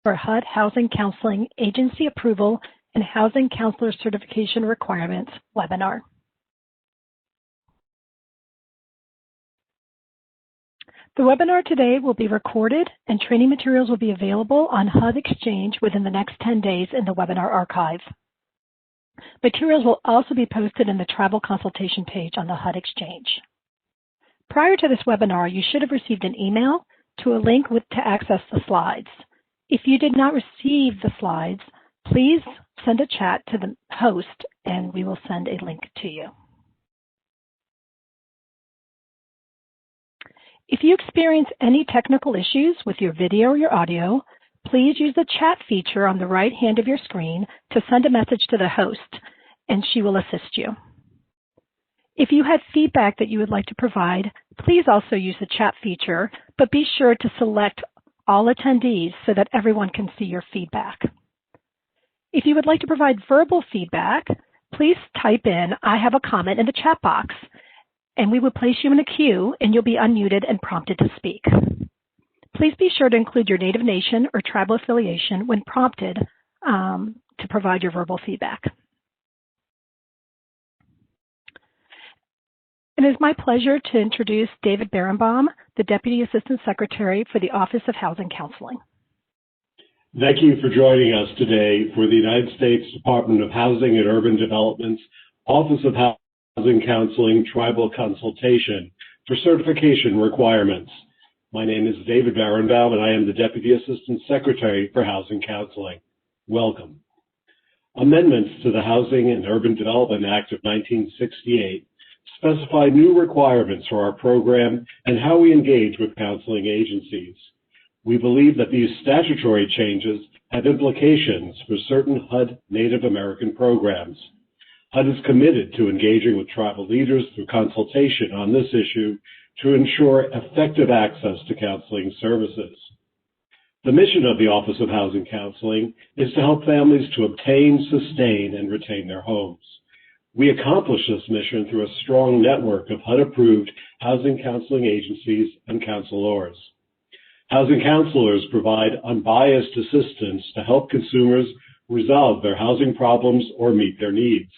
for HUD Housing Counseling Agency Approval and Housing Counselor Certification Requirements webinar. The webinar today will be recorded and training materials will be available on HUD Exchange within the next 10 days in the webinar archive. Materials will also be posted in the travel consultation page on the HUD Exchange. Prior to this webinar, you should have received an email to a link to access the slides. If you did not receive the slides, please send a chat to the host and we will send a link to you. If you experience any technical issues with your video or your audio, please use the chat feature on the right hand of your screen to send a message to the host, and she will assist you. If you have feedback that you would like to provide, please also use the chat feature, but be sure to select all attendees so that everyone can see your feedback. If you would like to provide verbal feedback, please type in, "I have a comment" in the chat box, and we will place you in a queue and you'll be unmuted and prompted to speak. Please be sure to include your native nation or tribal affiliation when prompted to provide your verbal feedback. It is my pleasure to introduce David Berenbaum, the Deputy Assistant Secretary for the Office of Housing Counseling. Thank you for joining us today for the United States Department of Housing and Urban Development's Office of Housing Counseling Tribal Consultation for certification requirements. My name is David Berenbaum, and I am the Deputy Assistant Secretary for Housing Counseling. Welcome. Amendments to the Housing and Urban Development Act of 1968 specify new requirements for our program and how we engage with counseling agencies. We believe that these statutory changes have implications for certain HUD Native American programs. HUD is committed to engaging with tribal leaders through consultation on this issue to ensure effective access to counseling services. The mission of the Office of Housing Counseling is to help families to obtain, sustain, and retain their homes. We accomplish this mission through a strong network of HUD-approved housing counseling agencies and counselors. Housing counselors provide unbiased assistance to help consumers resolve their housing problems or meet their needs.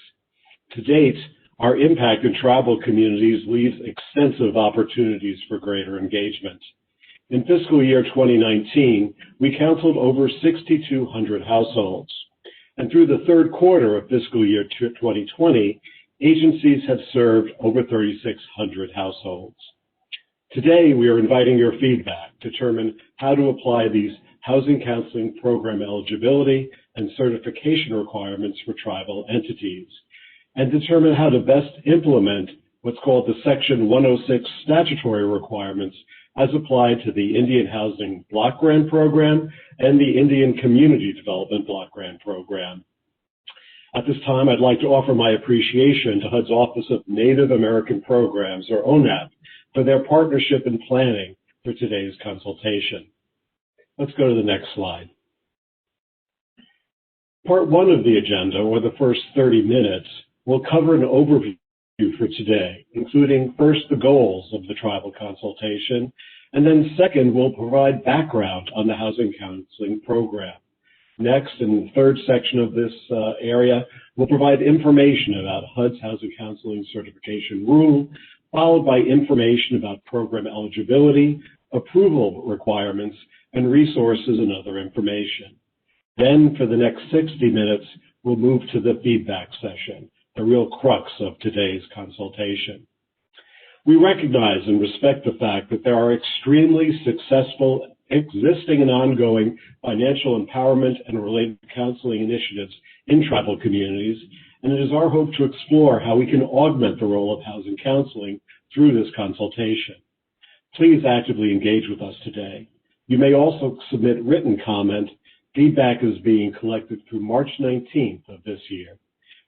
To date, our impact in tribal communities leaves extensive opportunities for greater engagement. In fiscal year 2019, we counseled over 6,200 households. And through the third quarter of fiscal year 2020, agencies have served over 3,600 households. Today, we are inviting your feedback to determine how to apply these housing counseling program eligibility and certification requirements for tribal entities, and determine how to best implement what's called the Section 106 statutory requirements as applied to the Indian Housing Block Grant Program and the Indian Community Development Block Grant Program. At this time, I'd like to offer my appreciation to HUD's Office of Native American Programs, or ONAP, for their partnership in planning for today's consultation. Let's go to the next slide. Part one of the agenda, or the first 30 minutes, will cover an overview for today, including first the goals of the tribal consultation, and then second, we'll provide background on the housing counseling program. Next, in the third section of this area, we'll provide information about HUD's Housing Counseling Certification Rule, followed by information about program eligibility, approval requirements, and resources and other information. Then, for the next 60 minutes, we'll move to the feedback session, the real crux of today's consultation. We recognize and respect the fact that there are extremely successful existing and ongoing financial empowerment and related counseling initiatives in tribal communities, and it is our hope to explore how we can augment the role of housing counseling through this consultation. Please actively engage with us today. You may also submit written comment. Feedback is being collected through March 19th of this year.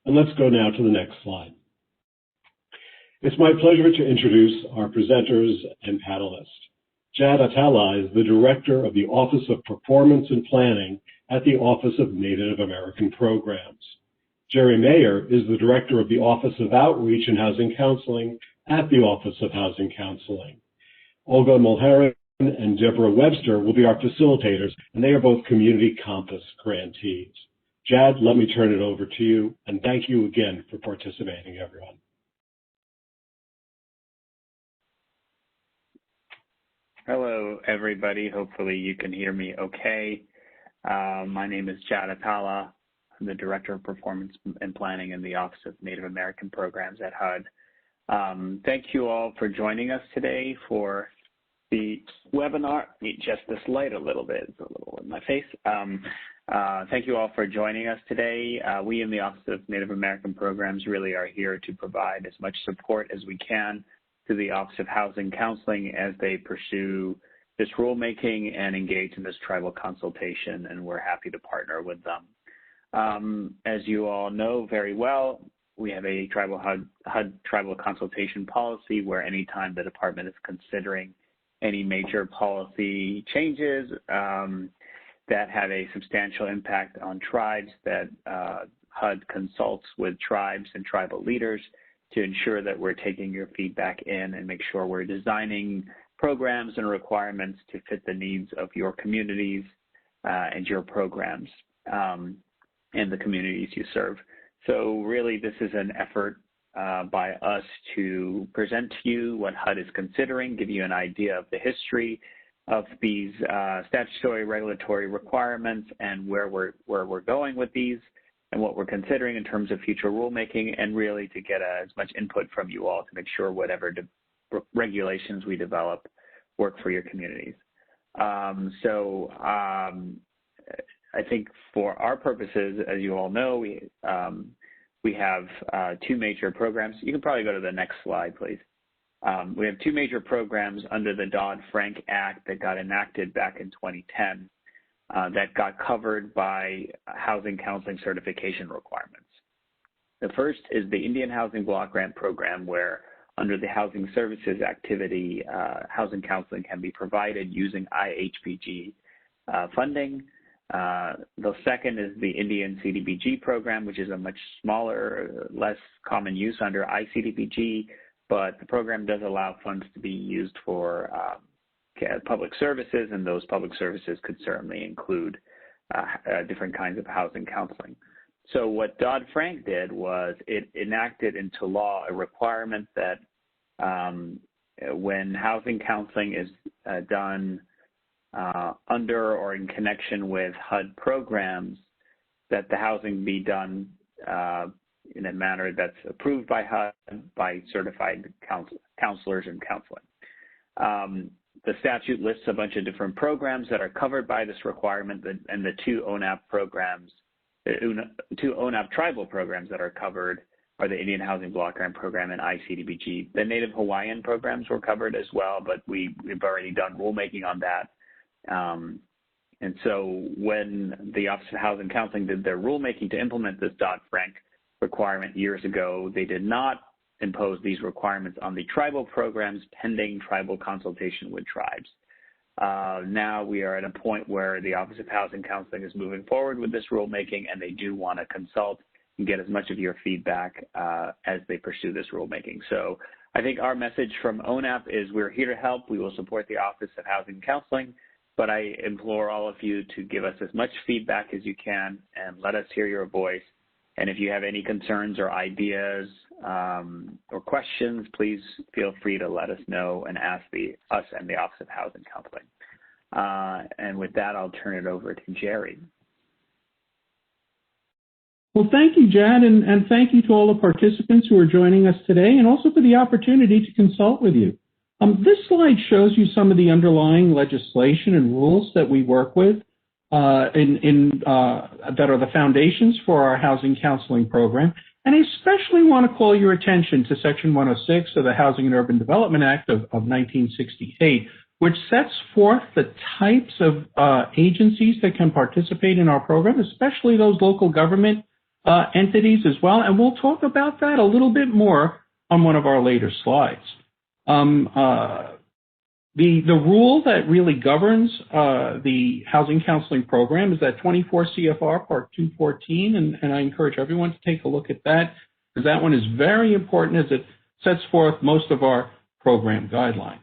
And let's go now to the next slide. It's my pleasure to introduce our presenters and panelists. Jad Atala is the Director of the Office of Performance and Planning at the Office of Native American Programs. Jerry Mayer is the Director of the Office of Outreach and Housing Counseling at the Office of Housing Counseling. Olga Mulhera and Deborah Webster will be our facilitators, and they are both Community Compass grantees. Jad, let me turn it over to you, and thank you again for participating, everyone. Hello, everybody. Hopefully you can hear me okay. My name is Jad Atala. I'm the Director of Performance and Planning in the Office of Native American Programs at HUD. Thank you all for joining us today for the webinar. Let me adjust this light a little bit. It's a little in my face. Thank you all for joining us today. We in the Office of Native American Programs really are here to provide as much support as we can to the Office of Housing Counseling as they pursue this rulemaking and engage in this tribal consultation, and we're happy to partner with them. As you all know very well, we have a HUD tribal consultation policy where anytime the department is considering any major policy changes that have a substantial impact on tribes, that HUD consults with tribes and tribal leaders to ensure that we're taking your feedback in and make sure we're designing programs and requirements to fit the needs of your communities and your programs and the communities you serve. So really this is an effort by us to present to you what HUD is considering, give you an idea of the history of these statutory regulatory requirements and where we're going with these and what we're considering in terms of future rulemaking, and really to get as much input from you all to make sure whatever regulations we develop work for your communities. I think for our purposes, as you all know, we have two major programs. You can probably go to the next slide, please. We have two major programs under the Dodd-Frank Act that got enacted back in 2010 that got covered by housing counseling certification requirements. The first is the Indian Housing Block Grant Program, where under the Housing Services Activity, housing counseling can be provided using IHBG funding. The second is the Indian CDBG program, which is a much smaller, less common use under ICDBG, but the program does allow funds to be used for public services, and those public services could certainly include different kinds of housing counseling. So what Dodd-Frank did was it enacted into law a requirement that when housing counseling is done under or in connection with HUD programs, that the housing be done in a manner that's approved by HUD by certified counselors and counseling. The statute lists a bunch of different programs that are covered by this requirement, and the two ONAP programs, two ONAP tribal programs that are covered are the Indian Housing Block Grant Program and ICDBG. The Native Hawaiian programs were covered as well, but we've already done rulemaking on that. And so when the Office of Housing Counseling did their rulemaking to implement this Dodd-Frank requirement years ago, they did not impose these requirements on the tribal programs pending tribal consultation with tribes. Now we are at a point where the Office of Housing Counseling is moving forward with this rulemaking, and they do want to consult and get as much of your feedback as they pursue this rulemaking. So I think our message from ONAP is we're here to help. We will support the Office of Housing Counseling, but I implore all of you to give us as much feedback as you can and let us hear your voice. And if you have any concerns or ideas or questions, please feel free to let us know and ask us and the Office of Housing Counseling. And with that, I'll turn it over to Jerry. Well, thank you, Jad, and thank you to all the participants who are joining us today, and also for the opportunity to consult with you. This slide shows you some of the underlying legislation and rules that we work with that are the foundations for our housing counseling program. And I especially want to call your attention to Section 106 of the Housing and Urban Development Act of 1968, which sets forth the types of agencies that can participate in our program, especially those local government entities as well. And we'll talk about that a little bit more on one of our later slides. The rule that really governs the housing counseling program is that 24 CFR Part 214, and I encourage everyone to take a look at that, because that one is very important as it sets forth most of our program guidelines.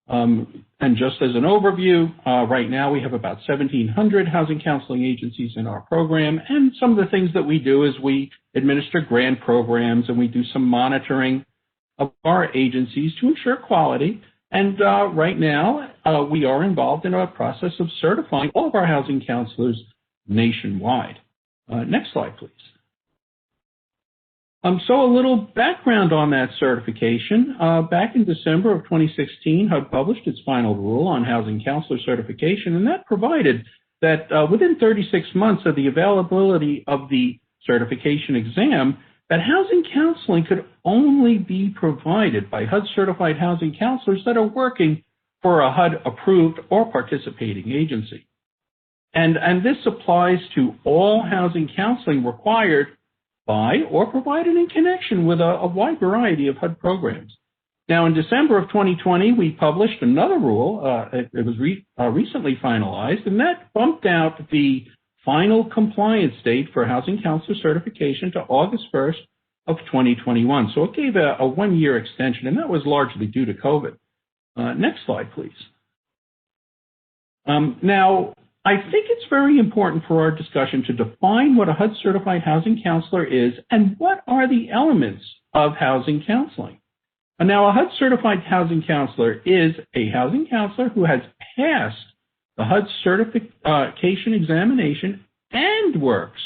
And just as an overview, right now we have about 1,700 housing counseling agencies in our program, and some of the things that we do is we administer grant programs and we do some monitoring of our agencies to ensure quality. And right now, we are involved in a process of certifying all of our housing counselors nationwide. Next slide, please. So a little background on that certification. Back in December of 2016, HUD published its final rule on housing counselor certification, and that provided that within 36 months of the availability of the certification exam, that housing counseling could only be provided by HUD-certified housing counselors that are working for a HUD-approved or participating agency. And this applies to all housing counseling required by or provided in connection with a wide variety of HUD programs. Now, in December of 2020, we published another rule. It was recently finalized, and that bumped out the final compliance date for housing counselor certification to August 1st of 2021. So it gave a one-year extension, and that was largely due to COVID. Next slide, please. Now, I think it's very important for our discussion to define what a HUD-certified housing counselor is and what are the elements of housing counseling. Now, a HUD-certified housing counselor is a housing counselor who has passed the HUD certification examination and works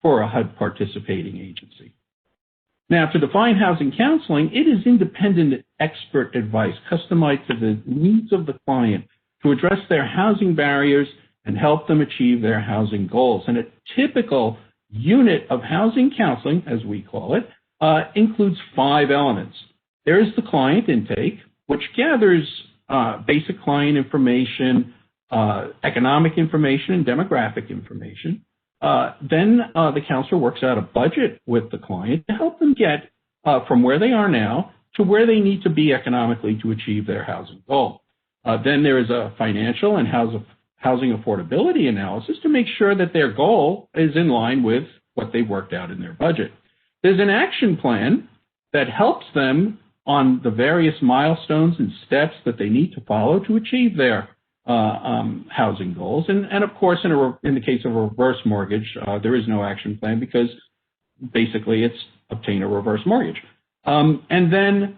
for a HUD participating agency. Now, to define housing counseling, it is independent expert advice customized to the needs of the client to address their housing barriers and help them achieve their housing goals. And a typical unit of housing counseling, as we call it, includes 5 elements. There is the client intake, which gathers basic client information, economic information, and demographic information. Then the counselor works out a budget with the client to help them get from where they are now to where they need to be economically to achieve their housing goal. Then there is a financial and housing affordability analysis to make sure that their goal is in line with what they worked out in their budget. There's an action plan that helps them on the various milestones and steps that they need to follow to achieve their housing goals. And of course, in the case of a reverse mortgage, there is no action plan because basically it's obtain a reverse mortgage. And then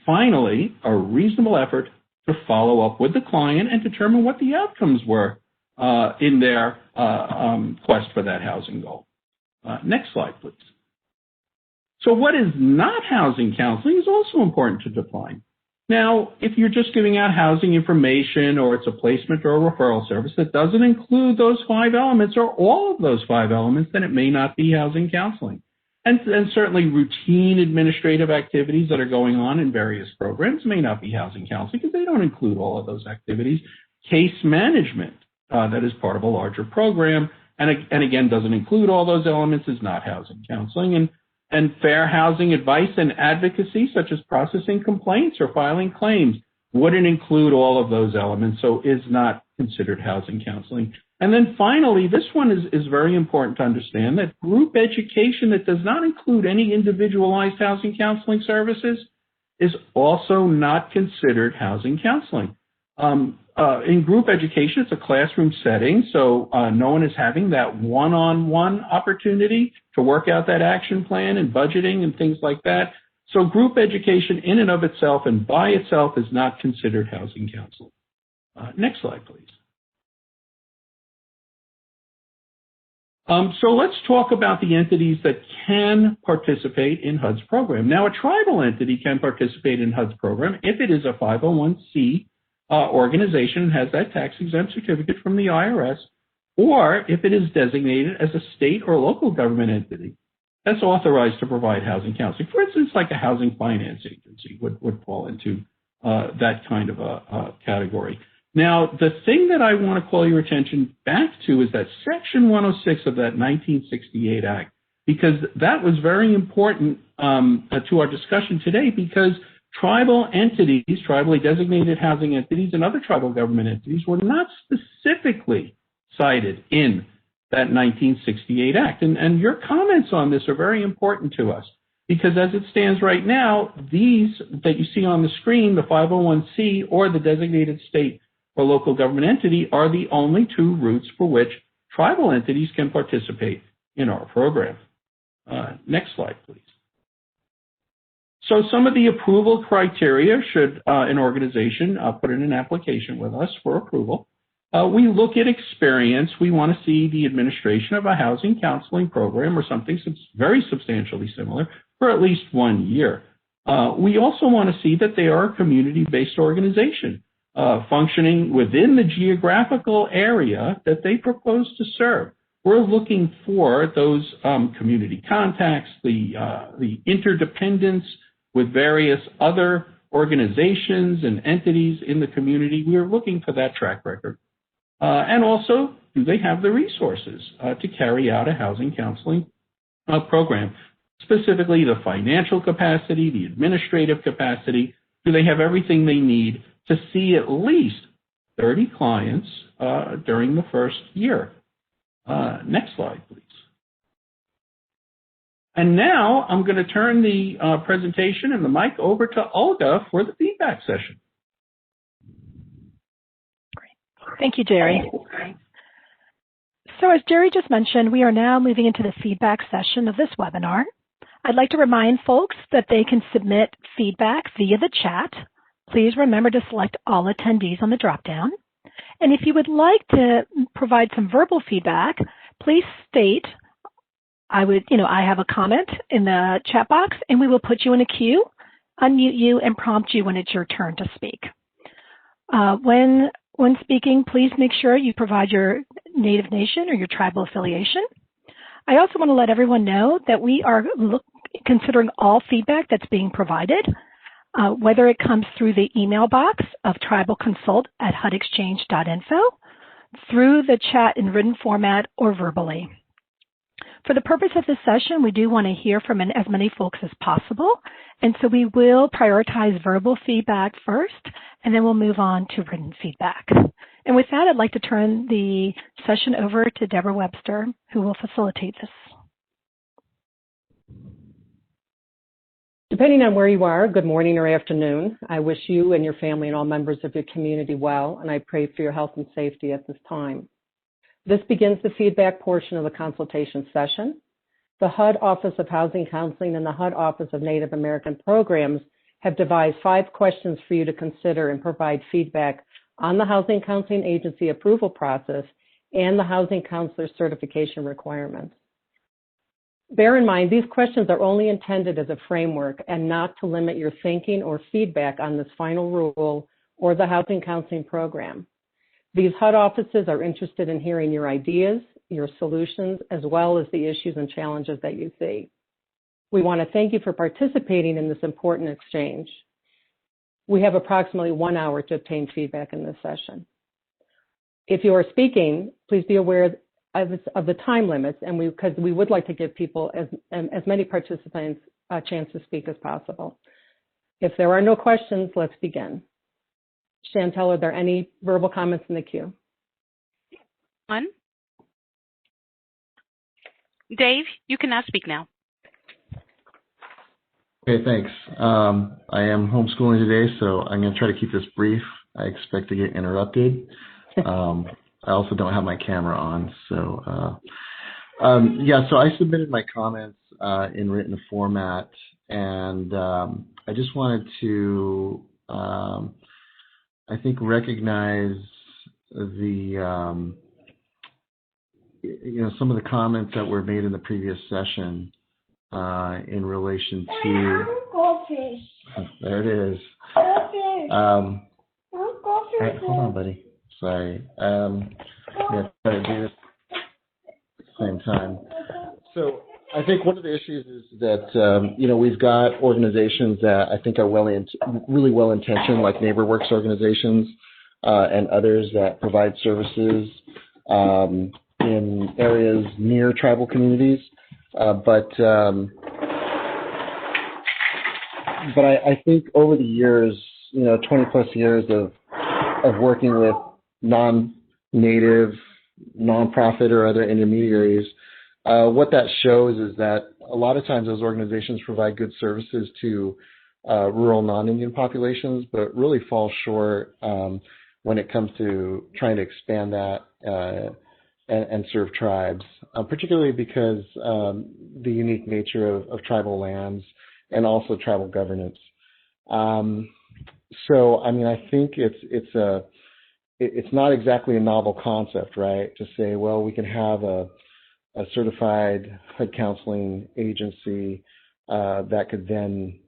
finally, a reasonable effort to follow up with the client and determine what the outcomes were in their quest for that housing goal. Next slide, please. So what is not housing counseling is also important to define. Now, if you're just giving out housing information or it's a placement or a referral service that doesn't include those 5 elements or all of those 5 elements, then it may not be housing counseling. And certainly routine administrative activities that are going on in various programs may not be housing counseling because they don't include all of those activities. Case management that is part of a larger program and again doesn't include all those elements is not housing counseling. And fair housing advice and advocacy, such as processing complaints or filing claims, wouldn't include all of those elements, so is not considered housing counseling. And then finally, this one is very important to understand that group education that does not include any individualized housing counseling services is also not considered housing counseling. In group education, it's a classroom setting, so no one is having that one-on-one opportunity to work out that action plan and budgeting and things like that. So group education in and of itself and by itself is not considered housing counseling. Next slide, please. So let's talk about the entities that can participate in HUD's program. Now, a tribal entity can participate in HUD's program if it is a 501c organization and has that tax-exempt certificate from the IRS, or if it is designated as a state or local government entity that's authorized to provide housing counseling. For instance, like a housing finance agency would fall into that kind of a category. Now, the thing that I want to call your attention back to is that Section 106 of that 1968 Act, because that was very important to our discussion today, because tribal entities, tribally designated housing entities, and other tribal government entities were not specifically cited in that 1968 Act. And your comments on this are very important to us. because as it stands right now, these that you see on the screen, the 501c or the designated state or local government entity, are the only two routes for which tribal entities can participate in our program. Next slide, please. So some of the approval criteria should an organization put in an application with us for approval. We look at experience. We want to see the administration of a housing counseling program or something very substantially similar for at least 1 year. We also want to see that they are a community-based organization functioning within the geographical area that they propose to serve. We're looking for those community contacts, the interdependence with various other organizations and entities in the community. We're looking for that track record. And also, do they have the resources to carry out a housing counseling program? Specifically, the financial capacity, the administrative capacity. Do they have everything they need to see at least 30 clients during the first year? Next slide, please. And now I'm going to turn the presentation and the mic over to Olga for the feedback session. Great. Thank you, Jerry. So as Jerry just mentioned, we are now moving into the feedback session of this webinar. I'd like to remind folks that they can submit feedback via the chat. Please remember to select all attendees on the dropdown. And if you would like to provide some verbal feedback, please state, I have a comment in the chat box, and we will put you in a queue, unmute you, and prompt you when it's your turn to speak. When speaking, please make sure you provide your native nation or your tribal affiliation. I also want to let everyone know that we are considering all feedback that's being provided, whether it comes through the email box of tribalconsult@hudexchange.info, through the chat in written format, or verbally. For the purpose of this session, we do want to hear from as many folks as possible, and so we will prioritize verbal feedback first, and then we'll move on to written feedback. And with that, I'd like to turn the session over to Deborah Webster, who will facilitate this. Depending on where you are, good morning or afternoon. I wish you and your family and all members of your community well, and I pray for your health and safety at this time. This begins the feedback portion of the consultation session. The HUD Office of Housing Counseling and the HUD Office of Native American Programs have devised 5 questions for you to consider and provide feedback on the Housing Counseling Agency approval process and the Housing Counselor certification requirements. Bear in mind, these questions are only intended as a framework and not to limit your thinking or feedback on this final rule or the housing counseling program. These HUD offices are interested in hearing your ideas, your solutions, as well as the issues and challenges that you see. We want to thank you for participating in this important exchange. We have approximately 1 hour to obtain feedback in this session. If you are speaking, please be aware of the time limits, and because we would like to give people as many participants a chance to speak as possible. If there are no questions, let's begin. Chantel, are there any verbal comments in the queue? One. Dave, you can now speak now. Okay, thanks. I am homeschooling today, so I'm going to try to keep this brief. I expect to get interrupted. I also don't have my camera on, so so I submitted my comments in written format, and I just wanted to I think recognize the some of the comments that were made in the previous session in relation to there it is. Hey, hold on, buddy. Sorry. Yeah, try to do this at the same time. So I think one of the issues is that we've got organizations that I think are really well intentioned, like NeighborWorks organizations and others that provide services in areas near tribal communities, but I think over the years, 20 plus years of working with non-native, nonprofit or other intermediaries, what that shows is that a lot of times those organizations provide good services to rural non-Indian populations, but really fall short when it comes to trying to expand that and serve tribes, particularly because the unique nature of tribal lands and also tribal governance. So, I mean, I think it's not exactly a novel concept, right? To say, well, we can have a certified HUD counseling agency that could then,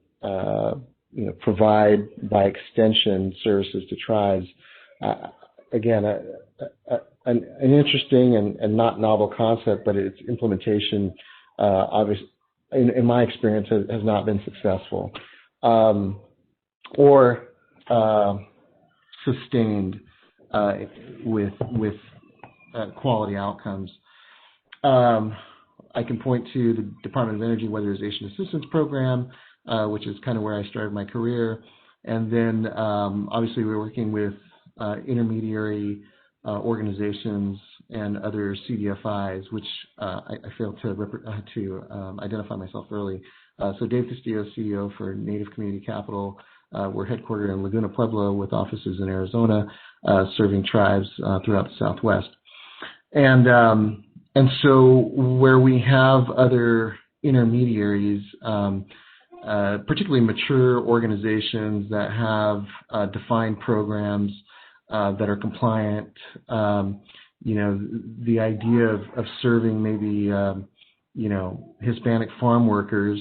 provide by extension services to tribes. Again, an interesting and not novel concept, but its implementation, obviously, in my experience, has not been successful or sustained with quality outcomes. I can point to the Department of Energy Weatherization Assistance Program, which is kind of where I started my career. And then obviously we're working with intermediary organizations and other CDFIs, which I failed to identify myself early. So Dave Castillo, CEO for Native Community Capital. We're headquartered in Laguna Pueblo with offices in Arizona, serving tribes throughout the Southwest. And so where we have other intermediaries, particularly mature organizations that have defined programs that are compliant, the idea of serving maybe, Hispanic farm workers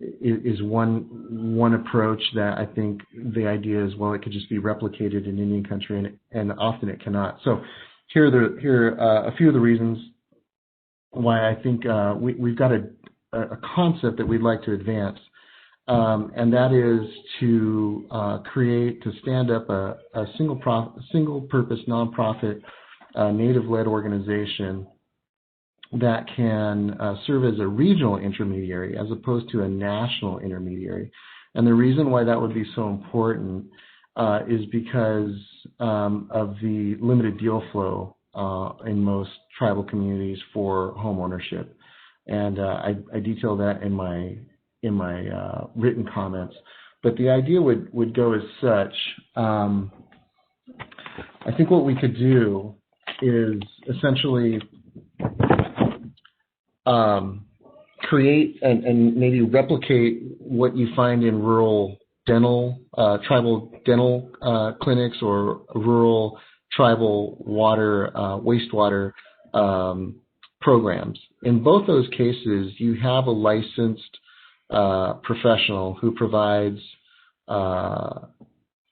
is one approach that I think the idea is, well, it could just be replicated in Indian country, and often it cannot. So here are a few of the reasons why I think we've got a concept that we'd like to advance, and that is to stand up a single-purpose nonprofit Native-led organization that can serve as a regional intermediary as opposed to a national intermediary. And the reason why that would be so important is because of the limited deal flow in most tribal communities for home ownership. And I detail that in my written comments. But the idea would go as such. I think what we could do is essentially create and maybe replicate what you find in rural tribal dental clinics or rural tribal wastewater programs. In both those cases, you have a licensed professional who provides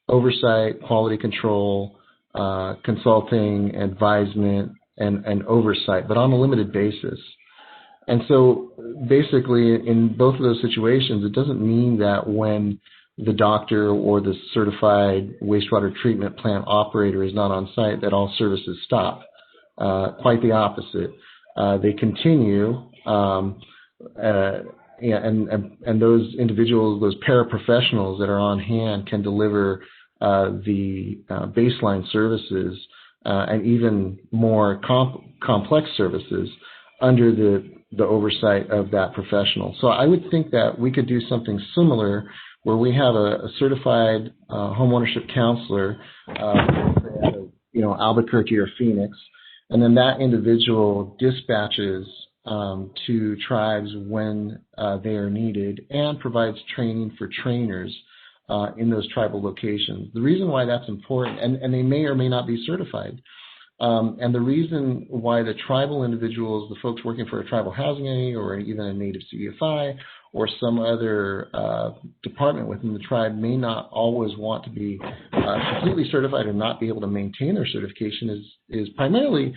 oversight, quality control, consulting, advisement, and oversight, but on a limited basis. And so basically in both of those situations, it doesn't mean that when the doctor or the certified wastewater treatment plant operator is not on site that all services stop. Quite the opposite. They continue, and those individuals, those paraprofessionals that are on hand can deliver the baseline services and even more complex services under the oversight of that professional. So I would think that we could do something similar where we have a certified homeownership counselor, Albuquerque or Phoenix, and then that individual dispatches to tribes when they are needed and provides training for trainers in those tribal locations. The reason why that's important, and they may or may not be certified, and the reason why the tribal individuals, the folks working for a tribal housing agency or even a native CDFI or some other department within the tribe may not always want to be completely certified or not be able to maintain their certification is primarily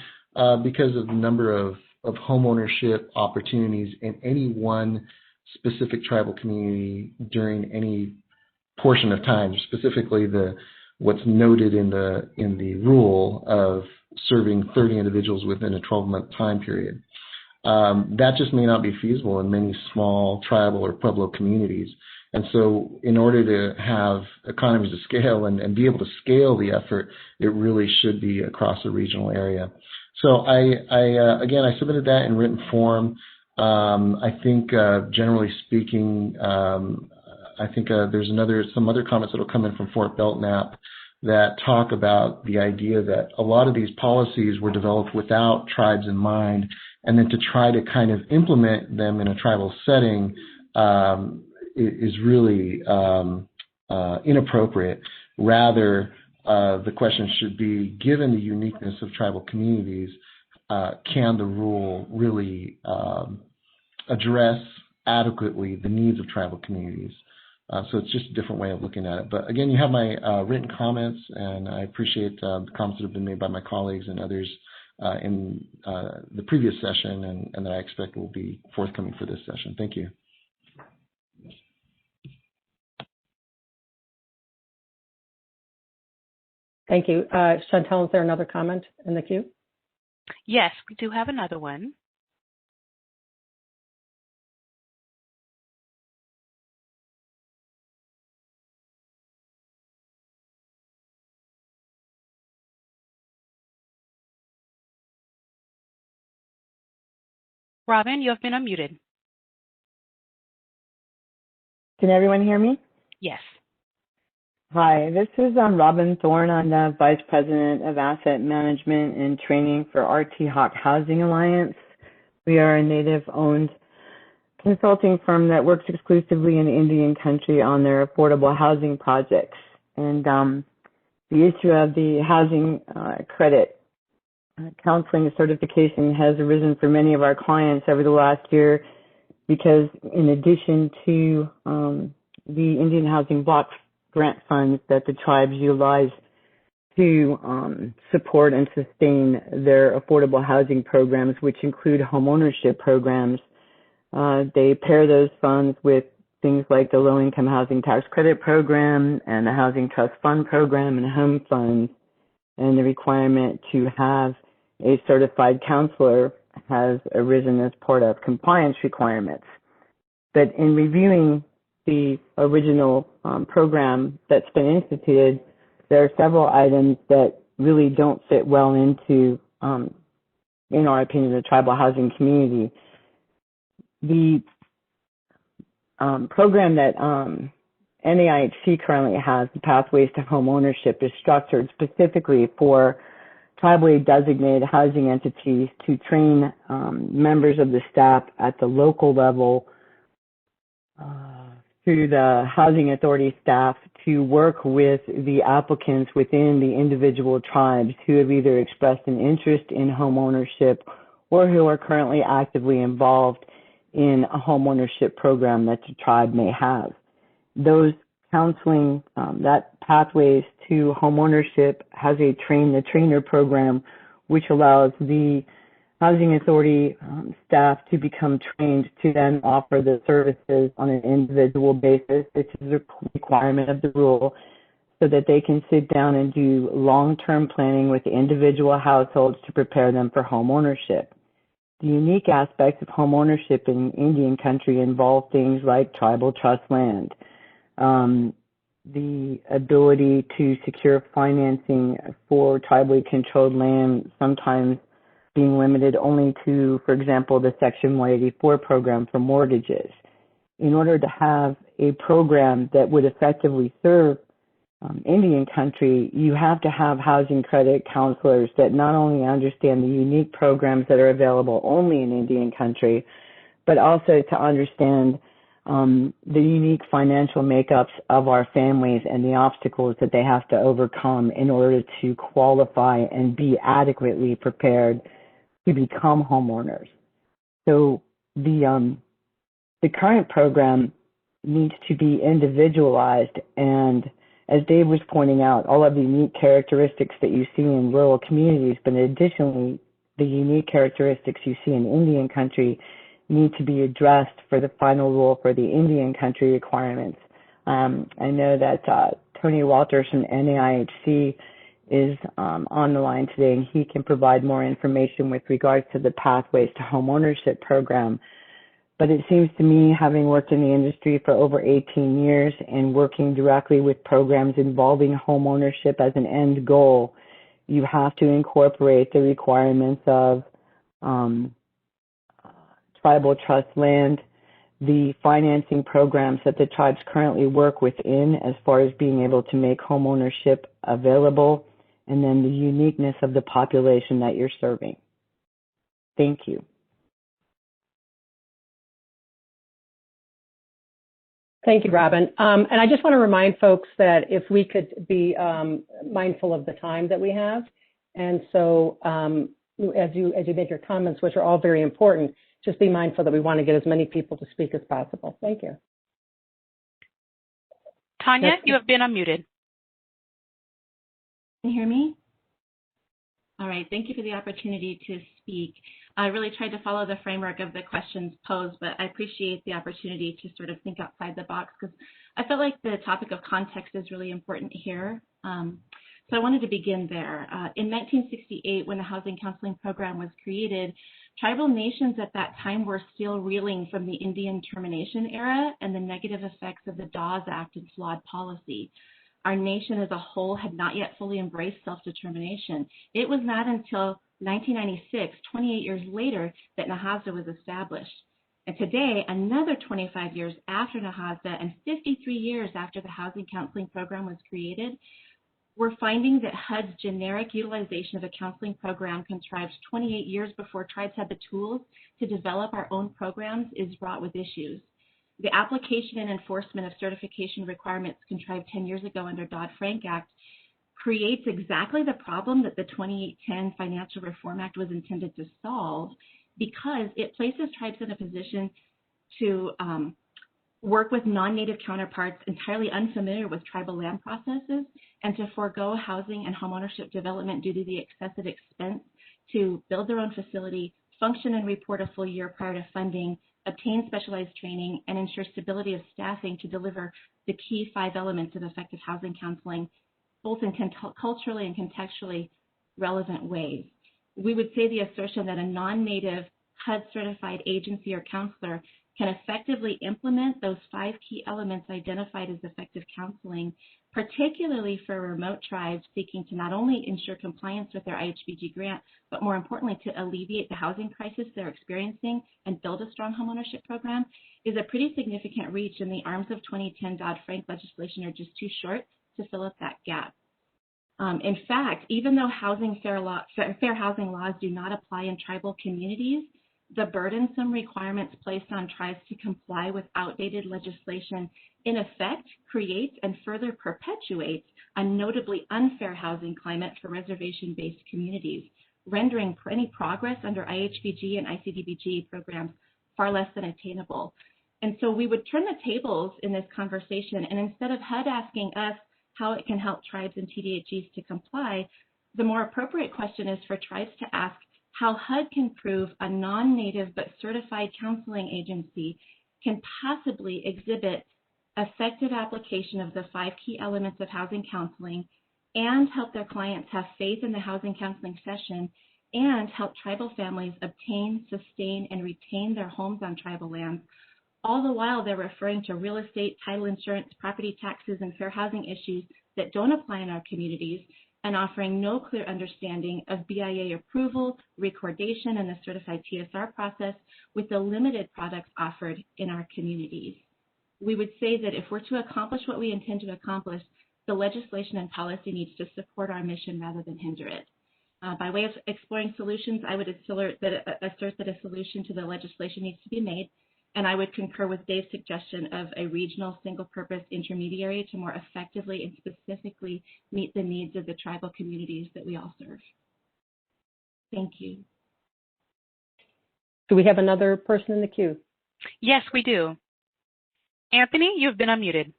because of the number of homeownership opportunities in any one specific tribal community during any portion of time, specifically what's noted in the rule of serving 30 individuals within a 12-month time period. That just may not be feasible in many small tribal or Pueblo communities. And so in order to have economies of scale and be able to scale the effort, it really should be across a regional area. So again, I submitted that in written form. I think generally speaking, I think there's some other comments that will come in from Fort Belknap that talk about the idea that a lot of these policies were developed without tribes in mind, and then to try to kind of implement them in a tribal setting is really inappropriate. Rather, the question should be, given the uniqueness of tribal communities, can the rule really address adequately the needs of tribal communities? So it's just a different way of looking at it. But again, you have my written comments, and I appreciate the comments that have been made by my colleagues and others in the previous session, and that I expect will be forthcoming for this session. Thank you. Thank you. Chantel, is there another comment in the queue? Yes, we do have another one. Robin, you have been unmuted. Can everyone hear me? Yes. Hi, this is Robin Thorne. I'm the Vice President of Asset Management and Training for HUD Housing Alliance. We are a Native-owned consulting firm that works exclusively in Indian country on their affordable housing projects. And the issue of the housing credit counseling certification has arisen for many of our clients over the last year because in addition to the Indian Housing Block grant funds that the tribes utilize to support and sustain their affordable housing programs, which include homeownership programs, they pair those funds with things like the Low-Income Housing Tax Credit Program and the Housing Trust Fund Program and home funds, and the requirement to have a certified counselor has arisen as part of compliance requirements. But in reviewing the original program that's been instituted, there are several items that really don't fit well into, in our opinion, the tribal housing community. The program that NAIHC currently has, the Pathways to Home Ownership, is structured specifically for tribally designated housing entities to train members of the staff at the local level through the housing authority staff to work with the applicants within the individual tribes who have either expressed an interest in home ownership or who are currently actively involved in a home ownership program that the tribe may have. Those counseling, that Pathways to Home Ownership has a train the trainer program, which allows the housing authority staff to become trained to then offer the services on an individual basis, which is a requirement of the rule, so that they can sit down and do long-term planning with individual households to prepare them for home ownership. The unique aspects of home ownership in Indian country involve things like tribal trust land, the ability to secure financing for tribally controlled land, sometimes being limited only to, for example, the Section 184 program for mortgages. In order to have a program that would effectively serve Indian country, you have to have housing credit counselors that not only understand the unique programs that are available only in Indian country, but also to understand the unique financial makeups of our families and the obstacles that they have to overcome in order to qualify and be adequately prepared to become homeowners. So the current program needs to be individualized, and as Dave was pointing out, all of the unique characteristics that you see in rural communities, but additionally, the unique characteristics you see in Indian country need to be addressed for the final rule for the Indian country requirements. I know that Tony Walters from NAIHC is on the line today, and he can provide more information with regards to the Pathways to Home Ownership program. But it seems to me, having worked in the industry for over 18 years and working directly with programs involving home ownership as an end goal, You have to incorporate the requirements of tribal trust land, the financing programs that the tribes currently work within as far as being able to make home ownership available, and then the uniqueness of the population that you're serving. Thank you. Thank you, Robin. And I just want to remind folks that if we could be mindful of the time that we have. And so as you make your comments, which are all very important, just be mindful that we want to get as many people to speak as possible. Thank you. Tanya, you have been unmuted. Can you hear me? All right, thank you for the opportunity to speak. I really tried to follow the framework of the questions posed, but I appreciate the opportunity to sort of think outside the box because I felt like the topic of context is really important here. So I wanted to begin there. In 1968, when the Housing Counseling Program was created, tribal nations at that time were still reeling from the Indian termination era and the negative effects of the Dawes Act and flawed policy. Our nation as a whole had not yet fully embraced self-determination. It was not until 1996, 28 years later, that NAHASDA was established. And today, another 25 years after NAHASDA and 53 years after the Housing Counseling Program was created, we're finding that HUD's generic utilization of a counseling program contrived 28 years before tribes had the tools to develop our own programs is fraught with issues. The application and enforcement of certification requirements contrived 10 years ago under Dodd-Frank Act creates exactly the problem that the 2010 Financial Reform Act was intended to solve because it places tribes in a position to work with non-native counterparts entirely unfamiliar with tribal land processes and to forego housing and homeownership development due to the excessive expense to build their own facility, function and report a full year prior to funding, obtain specialized training, and ensure stability of staffing to deliver the key 5 elements of effective housing counseling, both in culturally and contextually relevant ways. We would say the assertion that a non-native HUD-certified agency or counselor can effectively implement those 5 key elements identified as effective counseling, particularly for remote tribes seeking to not only ensure compliance with their IHBG grant, but more importantly, to alleviate the housing crisis they're experiencing and build a strong homeownership program, is a pretty significant reach, and the arms of 2010 Dodd-Frank legislation are just too short to fill up that gap. In fact, even though fair housing laws do not apply in tribal communities, the burdensome requirements placed on tribes to comply with outdated legislation in effect creates and further perpetuates a notably unfair housing climate for reservation-based communities, rendering any progress under IHBG and ICDBG programs far less than attainable. And so we would turn the tables in this conversation, and instead of HUD asking us how it can help tribes and TDHEs to comply, the more appropriate question is for tribes to ask how HUD can prove a non-native but certified counseling agency can possibly exhibit effective application of the 5 key elements of housing counseling and help their clients have faith in the housing counseling session and help tribal families obtain, sustain, and retain their homes on tribal lands, all the while they're referring to real estate, title insurance, property taxes, and fair housing issues that don't apply in our communities, and offering no clear understanding of BIA approval, recordation, and the certified TSR process with the limited products offered in our communities. We would say that if we're to accomplish what we intend to accomplish, the legislation and policy needs to support our mission rather than hinder it. By way of exploring solutions, I would assert that a solution to the legislation needs to be made, and I would concur with Dave's suggestion of a regional single-purpose intermediary to more effectively and specifically meet the needs of the tribal communities that we all serve. Thank you. Do we have another person in the queue? Yes, we do. Anthony, you've been unmuted.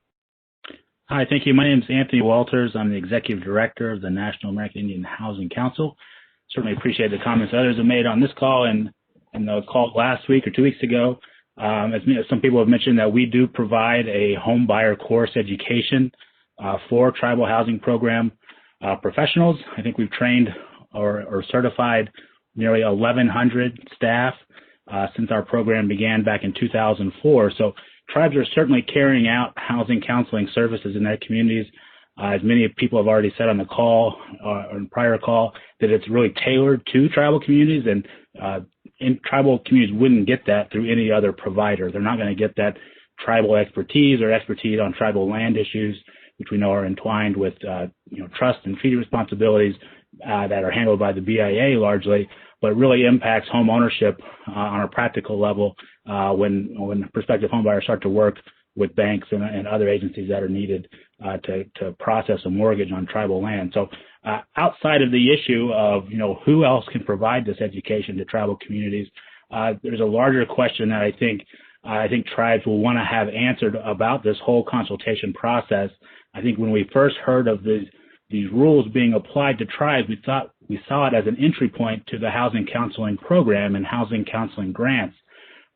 Hi, thank you. My name is Anthony Walters. I'm the Executive Director of the National American Indian Housing Council. Certainly appreciate the comments others have made on this call and the call last week or 2 weeks ago. As some people have mentioned, that we do provide a home buyer course education for tribal housing program professionals. I think we've trained or certified nearly 1,100 staff since our program began back in 2004. So tribes are certainly carrying out housing counseling services in their communities As many people have already said on the call or in prior call, that it's really tailored to tribal communities, and tribal communities wouldn't get that through any other provider. They're not going to get that tribal expertise or expertise on tribal land issues, which we know are entwined with trust and treaty responsibilities that are handled by the BIA largely, but really impacts home ownership on a practical level when prospective homebuyers start to work with banks and other agencies that are needed to process a mortgage on tribal land. So outside of the issue of who else can provide this education to tribal communities, there's a larger question that I think tribes will want to have answered about this whole consultation process. I think when we first heard of these rules being applied to tribes, we saw it as an entry point to the housing counseling program and housing counseling grants,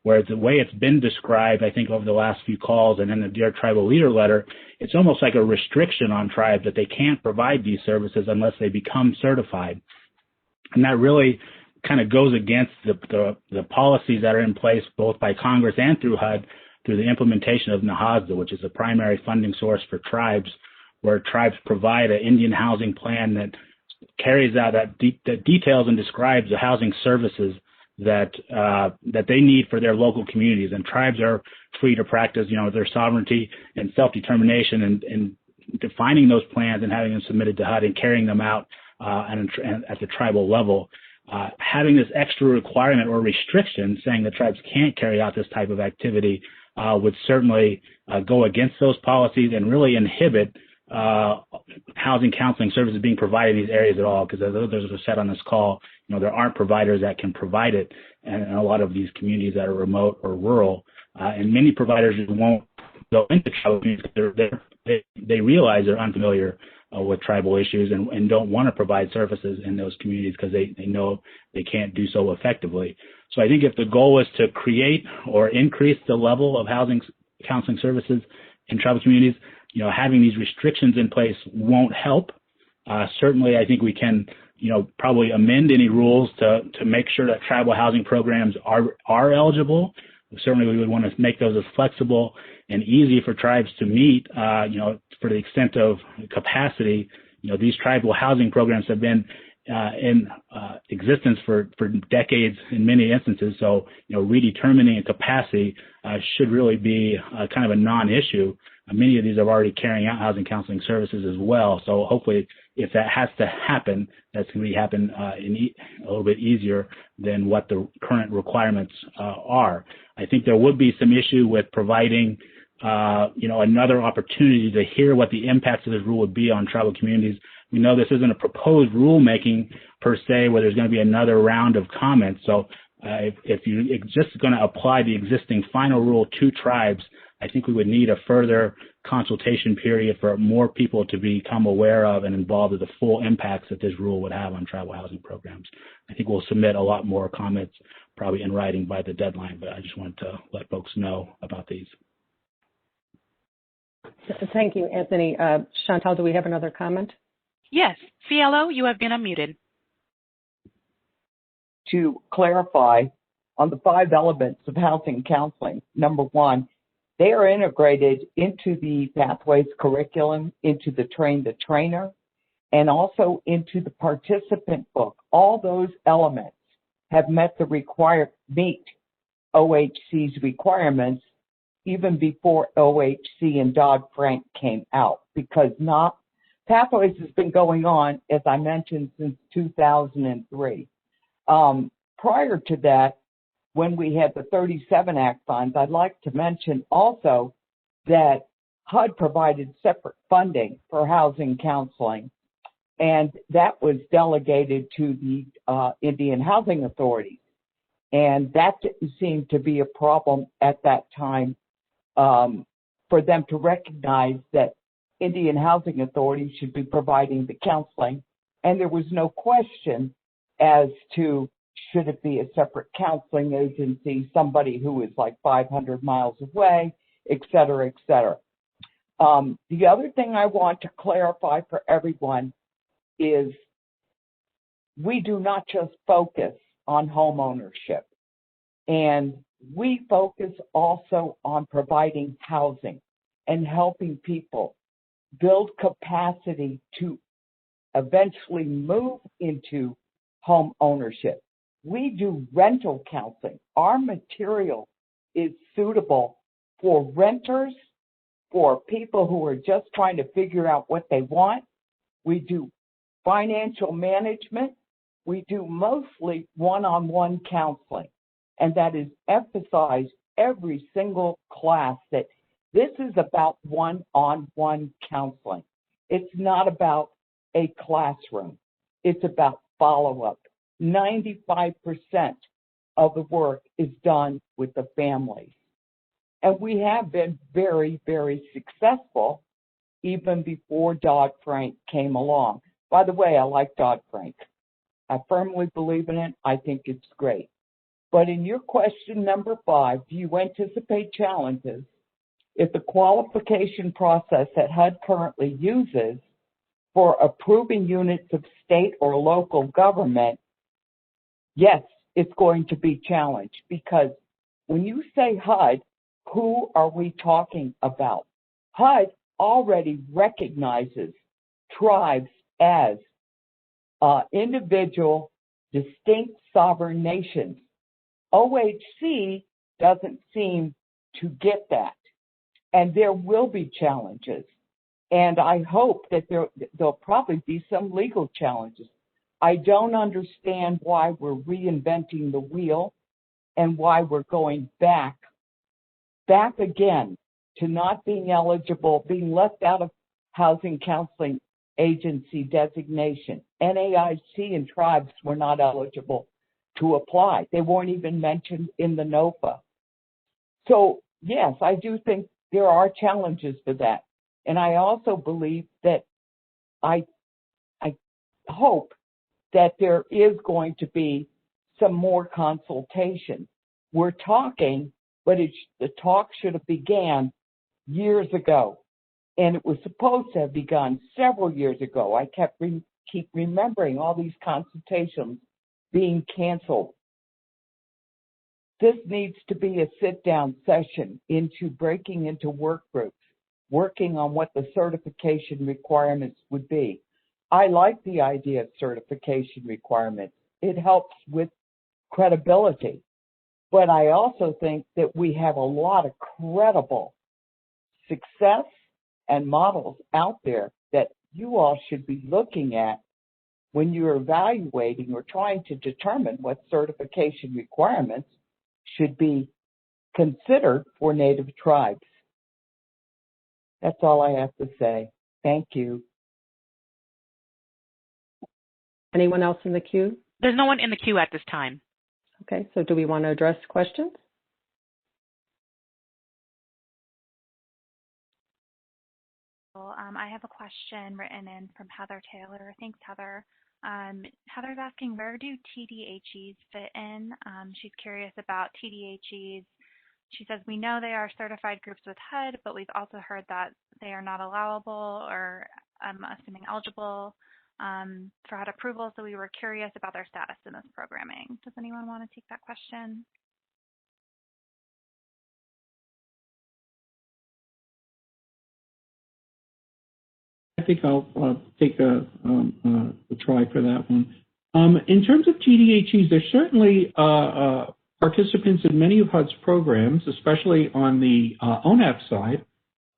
where the way it's been described, I think, over the last few calls and in the Dear Tribal Leader letter, it's almost like a restriction on tribes that they can't provide these services unless they become certified. And that really kind of goes against the policies that are in place both by Congress and through HUD, through the implementation of NAHASDA, which is a primary funding source for tribes, where tribes provide an Indian housing plan that carries out that details and describes the housing services that they need for their local communities. And tribes are free to practice, their sovereignty and self-determination and defining those plans and having them submitted to HUD and carrying them out and at the tribal level. Having this extra requirement or restriction saying that tribes can't carry out this type of activity would certainly go against those policies and really inhibit housing counseling services being provided in these areas at all, because as others have said on this call, there aren't providers that can provide it in a lot of these communities that are remote or rural, and many providers won't go into tribal communities because they realize they're unfamiliar with tribal issues and don't want to provide services in those communities because they know they can't do so effectively. So I think if the goal is to create or increase the level of housing counseling services in tribal communities, having these restrictions in place won't help. Certainly, I think we can, probably amend any rules to make sure that tribal housing programs are eligible. Certainly, we would want to make those as flexible and easy for tribes to meet, for the extent of capacity. These tribal housing programs have been in existence for decades in many instances. So, redetermining a capacity should really be kind of a non-issue. Many of these are already carrying out housing counseling services as well. So hopefully, if that has to happen, that's going to happen a little bit easier than what the current requirements are. I think there would be some issue with providing, another opportunity to hear what the impacts of this rule would be on tribal communities. We know this isn't a proposed rulemaking per se, where there's going to be another round of comments. So if you're just going to apply the existing final rule to tribes, I think we would need a further consultation period for more people to become aware of and involved with the full impacts that this rule would have on tribal housing programs. I think we'll submit a lot more comments probably in writing by the deadline, but I just wanted to let folks know about these. Thank you, Anthony. Chantal, do we have another comment? Yes. CLO, you have been unmuted. To clarify on the 5 elements of housing counseling, number 1, they are integrated into the Pathways curriculum, into the Train the Trainer, and also into the participant book. All those elements have meet OHC's requirements even before OHC and Dodd-Frank came out, because Pathways has been going on, as I mentioned, since 2003. Prior to that, when we had the 37 Act funds, I'd like to mention also that HUD provided separate funding for housing counseling, and that was delegated to the Indian housing authorities. And that didn't seem to be a problem at that time for them to recognize that Indian housing authorities should be providing the counseling. And there was no question as to should it be a separate counseling agency, somebody who is like 500 miles away, et cetera, et cetera. The other thing I want to clarify for everyone is we do not just focus on home ownership, and we focus also on providing housing and helping people build capacity to eventually move into home ownership. We do rental counseling. Our material is suitable for renters, for people who are just trying to figure out what they want. We do financial management. We do mostly one-on-one counseling, and that is emphasized every single class that this is about one-on-one counseling. It's not about a classroom. It's about follow-up. 95% of the work is done with the families. And we have been very, very successful even before Dodd-Frank came along. By the way, I like Dodd-Frank. I firmly believe in it. I think it's great. But in your question number 5, do you anticipate challenges if the qualification process that HUD currently uses for approving units of state or local government? Yes, it's going to be challenged, because when you say HUD, who are we talking about? HUD already recognizes tribes as individual, distinct sovereign nations. OHC doesn't seem to get that, and there will be challenges. And I hope that there'll probably be some legal challenges. I don't understand why we're reinventing the wheel and why we're going back again to not being eligible, being left out of housing counseling agency designation. NAIC and tribes were not eligible to apply. They weren't even mentioned in the NOFA. So yes, I do think there are challenges for that. And I also believe that I hope that there is going to be some more consultation. We're talking, but the talk should have began years ago. And it was supposed to have begun several years ago. I keep remembering all these consultations being canceled. This needs to be a sit-down session into breaking into work groups, working on what the certification requirements would be. I like the idea of certification requirements. It helps with credibility. But I also think that we have a lot of credible success and models out there that you all should be looking at when you're evaluating or trying to determine what certification requirements should be considered for Native tribes. That's all I have to say. Thank you. Anyone else in the queue? There's no one in the queue at this time. Okay, so do we want to address questions? I have a question written in from Heather Taylor. Thanks, Heather. Heather's asking, where do TDHEs fit in? She's curious about TDHEs. She says, we know they are certified groups with HUD, but we've also heard that they are not allowable or, I'm assuming, eligible for HUD approval. So we were curious about their status in this programming. Does anyone want to take that question? I think I'll take a try for that one. In terms of TDHEs, there's certainly participants in many of HUD's programs, especially on the ONAP side.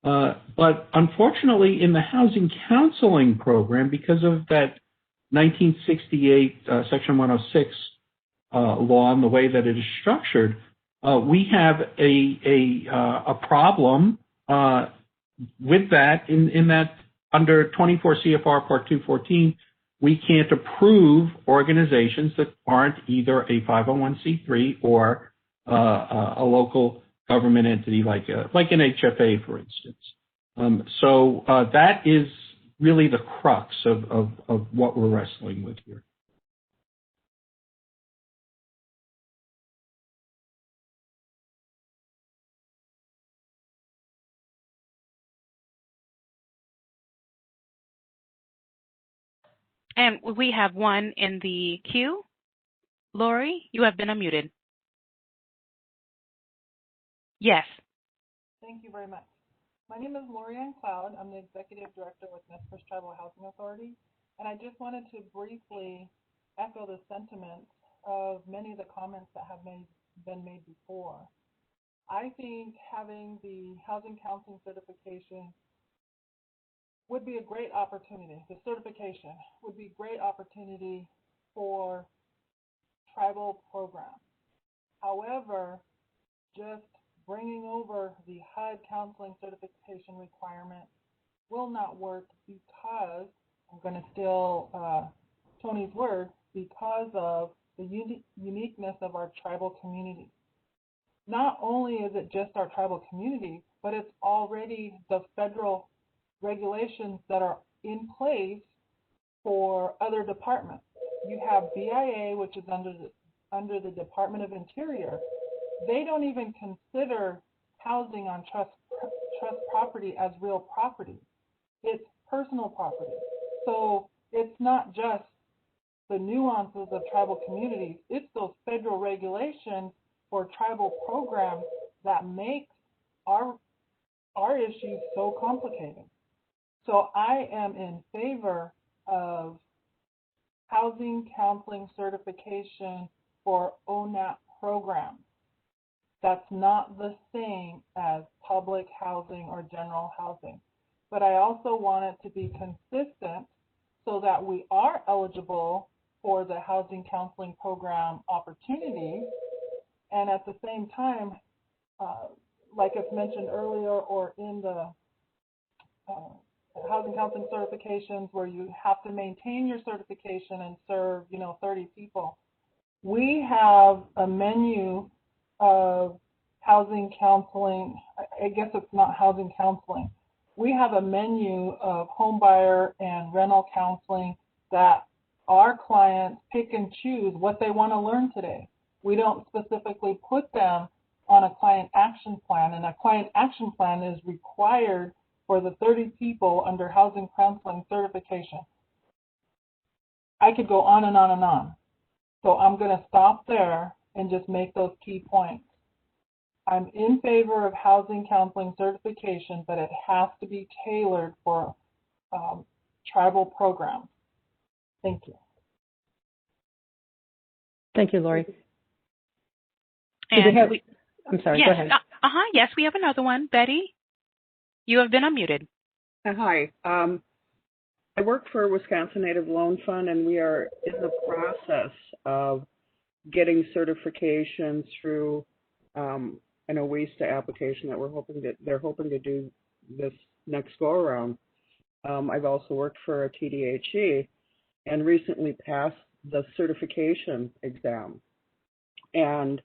But unfortunately, in the housing counseling program, because of that 1968 Section 106 law and the way that it is structured, we have a problem with that in that under 24 CFR Part 214, we can't approve organizations that aren't either a 501c3 or a local government entity like an HFA, for instance. So that is really the crux of what we're wrestling with here. And we have one in the queue. Lori, you have been unmuted. Yes. Thank you very much. My name is Lorianne Cloud. I'm the Executive Director with Nez Perce Tribal Housing Authority, and I just wanted to briefly echo the sentiments of many of the comments that have been made before. I think having the Housing Counseling Certification would be a great opportunity. The certification would be a great opportunity for tribal programs. However, just bringing over the HUD counseling certification requirement will not work because, I'm going to steal Tony's word, because of the uniqueness of our tribal community. Not only is it just our tribal community, but it's already the federal regulations that are in place for other departments. You have BIA, which is under the Department of Interior. They don't even consider housing on trust property as real property. It's personal property. So it's not just the nuances of tribal communities, it's those federal regulations for tribal programs that make our issues so complicated. So I am in favor of housing counseling certification for ONAP programs. That's not the same as public housing or general housing. But I also want it to be consistent so that we are eligible for the housing counseling program opportunities. And at the same time, like it's mentioned earlier or in the housing counseling certifications where you have to maintain your certification and serve, 30 people. We have a menu of housing counseling. I guess it's not housing counseling. We have a menu of home buyer and rental counseling that our clients pick and choose what they want to learn today. We don't specifically put them on a client action plan, and a client action plan is required for the 30 people under housing counseling certification. I could go on and on and on. So I'm going to stop there and just make those key points. I'm in favor of housing counseling certification, but it has to be tailored for tribal programs. Thank you. Thank you, Lori. And I'm sorry, yes, go ahead. Yes, we have another one. Betty, you have been unmuted. Hi. I work for Wisconsin Native Loan Fund, and we are in the process of getting certifications through an OESTA application that they're hoping to do this next go around. I've also worked for a TDHE and recently passed the certification exam. And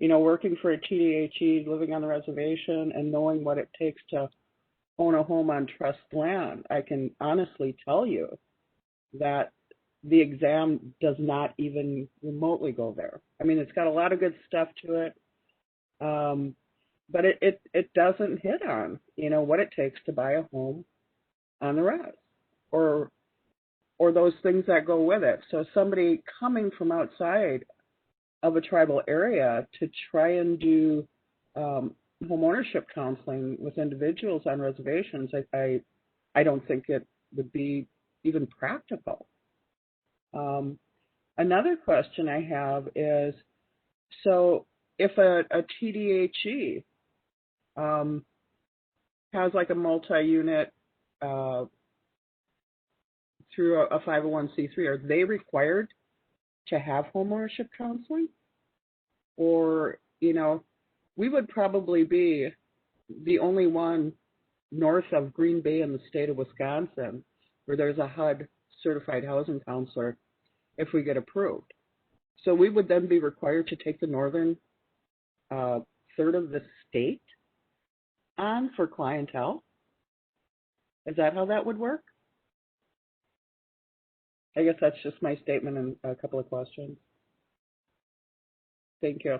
working for a TDHE, living on the reservation, and knowing what it takes to own a home on trust land, I can honestly tell you that the exam does not even remotely go there. I mean, it's got a lot of good stuff to it, but it doesn't hit on, what it takes to buy a home on the res, or those things that go with it. So somebody coming from outside of a tribal area to try and do home ownership counseling with individuals on reservations, I don't think it would be even practical. Another question I have is, so if a TDHE has like a multi-unit through a 501c3, are they required to have homeownership counseling? Or, we would probably be the only one north of Green Bay in the state of Wisconsin where there's a HUD certified housing counselor if we get approved. So we would then be required to take the northern third of the state on for clientele? Is that how that would work? I guess that's just my statement and a couple of questions. Thank you.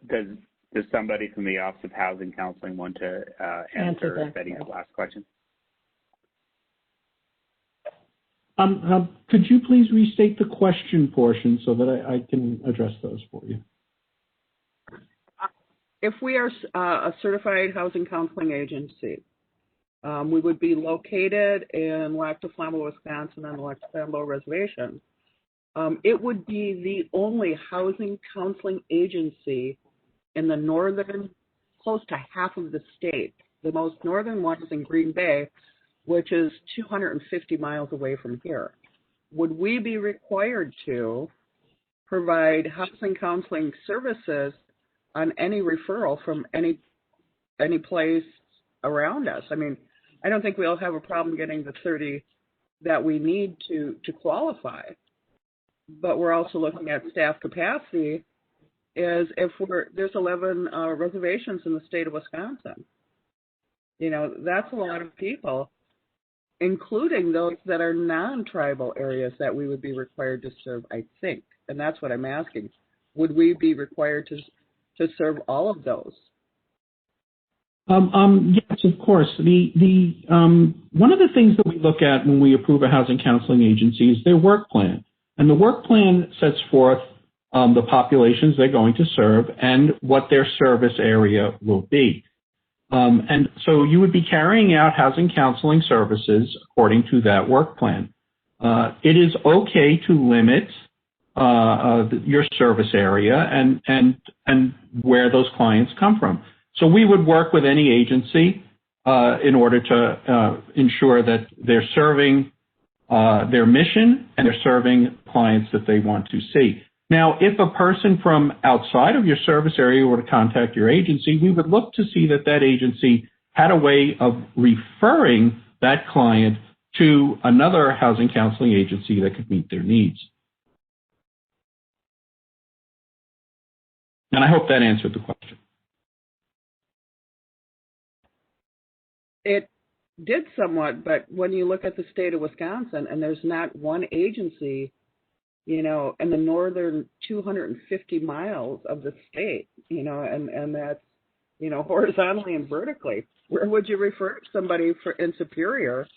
Does somebody from the Office of Housing Counseling want to answer Betty's last question? Could you please restate the question portion so that I can address those for you? If we are a certified housing counseling agency, we would be located in Lac du Flambeau, Wisconsin on the Lac du Flambeau Reservation. It would be the only housing counseling agency in the northern, close to half of the state. The most northern one is in Green Bay, which is 250 miles away from here. Would we be required to provide housing counseling services on any referral from any place around us? I mean, I don't think we'll have a problem getting the 30 that we need to qualify. But we're also looking at staff capacity. Is if there's 11 reservations in the state of Wisconsin. You know, that's a lot of people, including those that are non-tribal areas that we would be required to serve, I think. And that's what I'm asking. Would we be required to serve all of those? Yes, of course. One of the things that we look at when we approve a housing counseling agency is their work plan. And the work plan sets forth the populations they're going to serve and what their service area will be. And so you would be carrying out housing counseling services according to that work plan. It is okay to limit your service area and where those clients come from. So we would work with any agency in order to ensure that they're serving their mission and they're serving clients that they want to see. Now, if a person from outside of your service area were to contact your agency, we would look to see that that agency had a way of referring that client to another housing counseling agency that could meet their needs. And I hope that answered the question. It did somewhat, but when you look at the state of Wisconsin, and there's not one agency, you know, in the northern 250 miles of the state, you know, and that's, you know, horizontally and vertically. Where would you refer somebody in Superior,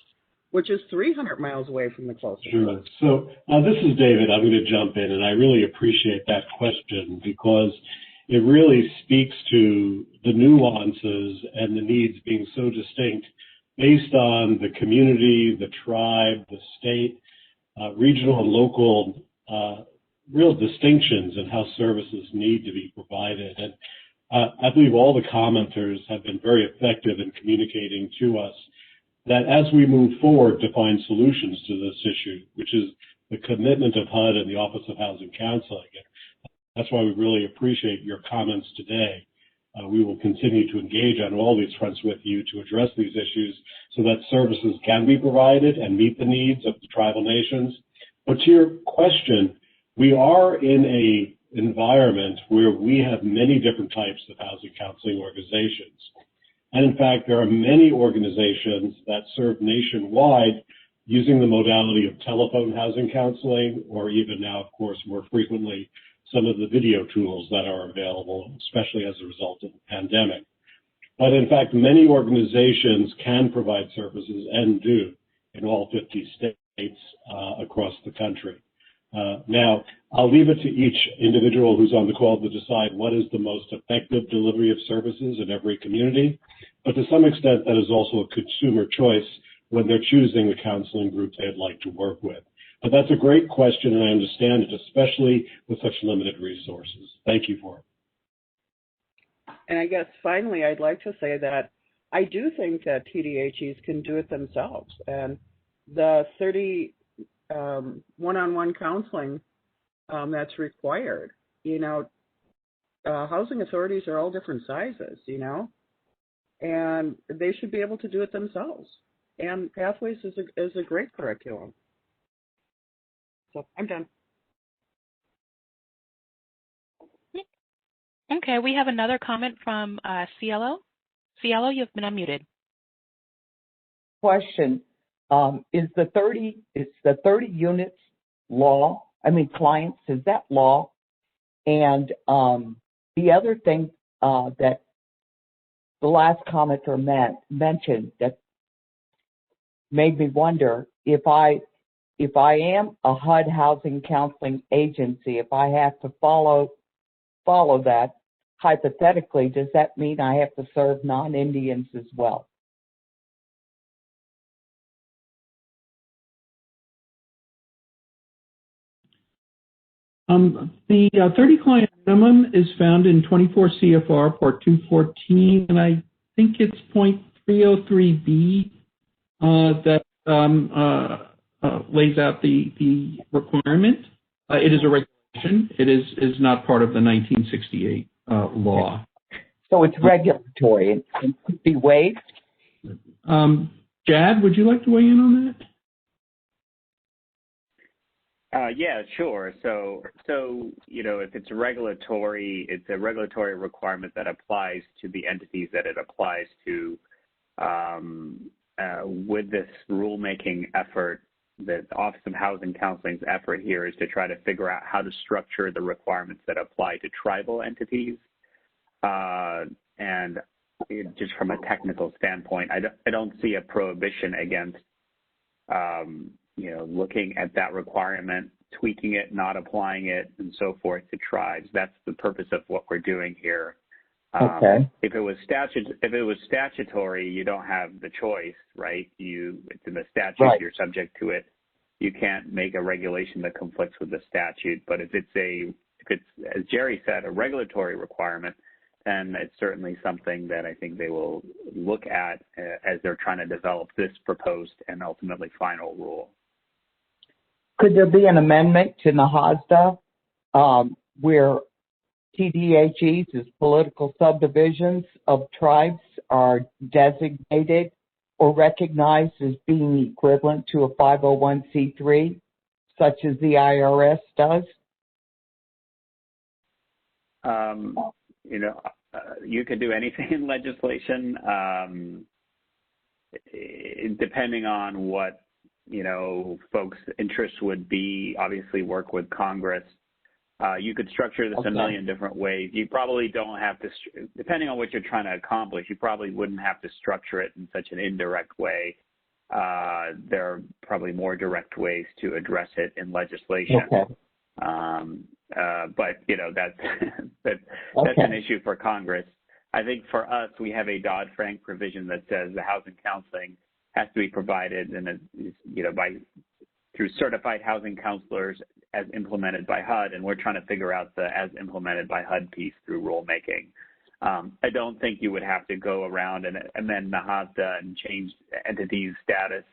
which is 300 miles away from the closest? Sure. So this is David. I'm going to jump in, and I really appreciate that question because it really speaks to the nuances and the needs being so distinct based on the community, the tribe, the state, regional and local real distinctions in how services need to be provided. And I believe all the commenters have been very effective in communicating to us that as we move forward to find solutions to this issue, which is the commitment of HUD and the Office of Housing Counseling, that's why we really appreciate your comments today. We will continue to engage on all these fronts with you to address these issues so that services can be provided and meet the needs of the tribal nations. But to your question, we are in an environment where we have many different types of housing counseling organizations. And in fact, there are many organizations that serve nationwide using the modality of telephone housing counseling, or even now, of course, more frequently, some of the video tools that are available, especially as a result of the pandemic. But in fact, many organizations can provide services and do in all 50 states across the country. Now, I'll leave it to each individual who's on the call to decide what is the most effective delivery of services in every community. But to some extent, that is also a consumer choice when they're choosing the counseling group they'd like to work with. But that's a great question, and I understand it, especially with such limited resources. Thank you for it. And I guess finally, I'd like to say that I do think that TDHEs can do it themselves. And the 30 one-on-one counseling that's required, you know, housing authorities are all different sizes, you know, and they should be able to do it themselves. And Pathways is a great curriculum. So I'm done. Okay, we have another comment from Cielo. Cielo, you've been unmuted. Question: is the 30 units law? I mean, clients, is that law? And the other thing that the last commenter mentioned that made me wonder, if I if I am a HUD Housing Counseling Agency, if I have to follow that, hypothetically, does that mean I have to serve non-Indians as well? The 30 client minimum is found in 24 CFR Part 214, and I think it's point 303B that lays out the requirement. It is a regulation. It is not part of the 1968 law. So it's regulatory and could be waived? Jad, would you like to weigh in on that? Yeah, sure. So if it's a regulatory requirement that applies to the entities that it applies to. With this rulemaking effort, the Office of Housing Counseling's effort here is to try to figure out how to structure the requirements that apply to tribal entities. And just from a technical standpoint, I don't see a prohibition against looking at that requirement, tweaking it, not applying it, and so forth to tribes. That's the purpose of what we're doing here. Okay. If it was statutory, you don't have the choice, right? It's in the statute. Right. You're subject to it. You can't make a regulation that conflicts with the statute. But if it's as Jerry said, a regulatory requirement, then it's certainly something that I think they will look at as they're trying to develop this proposed and ultimately final rule. Could there be an amendment to NAHASDA where TDHEs as political subdivisions of tribes are designated or recognized as being equivalent to a 501c3, such as the IRS does? You could do anything in legislation, depending on what folks' interests would be. Obviously, work with Congress. You could structure this a million different ways. You probably don't have to, depending on what you're trying to accomplish, you probably wouldn't have to structure it in such an indirect way. There are probably more direct ways to address it in legislation. Okay. But that's an issue for Congress. I think for us, we have a Dodd-Frank provision that says the housing counseling has to be provided through certified housing counselors as implemented by HUD, and we're trying to figure out the as implemented by HUD piece through rulemaking. I don't think you would have to go around and amend NAHASDA and change entities' status.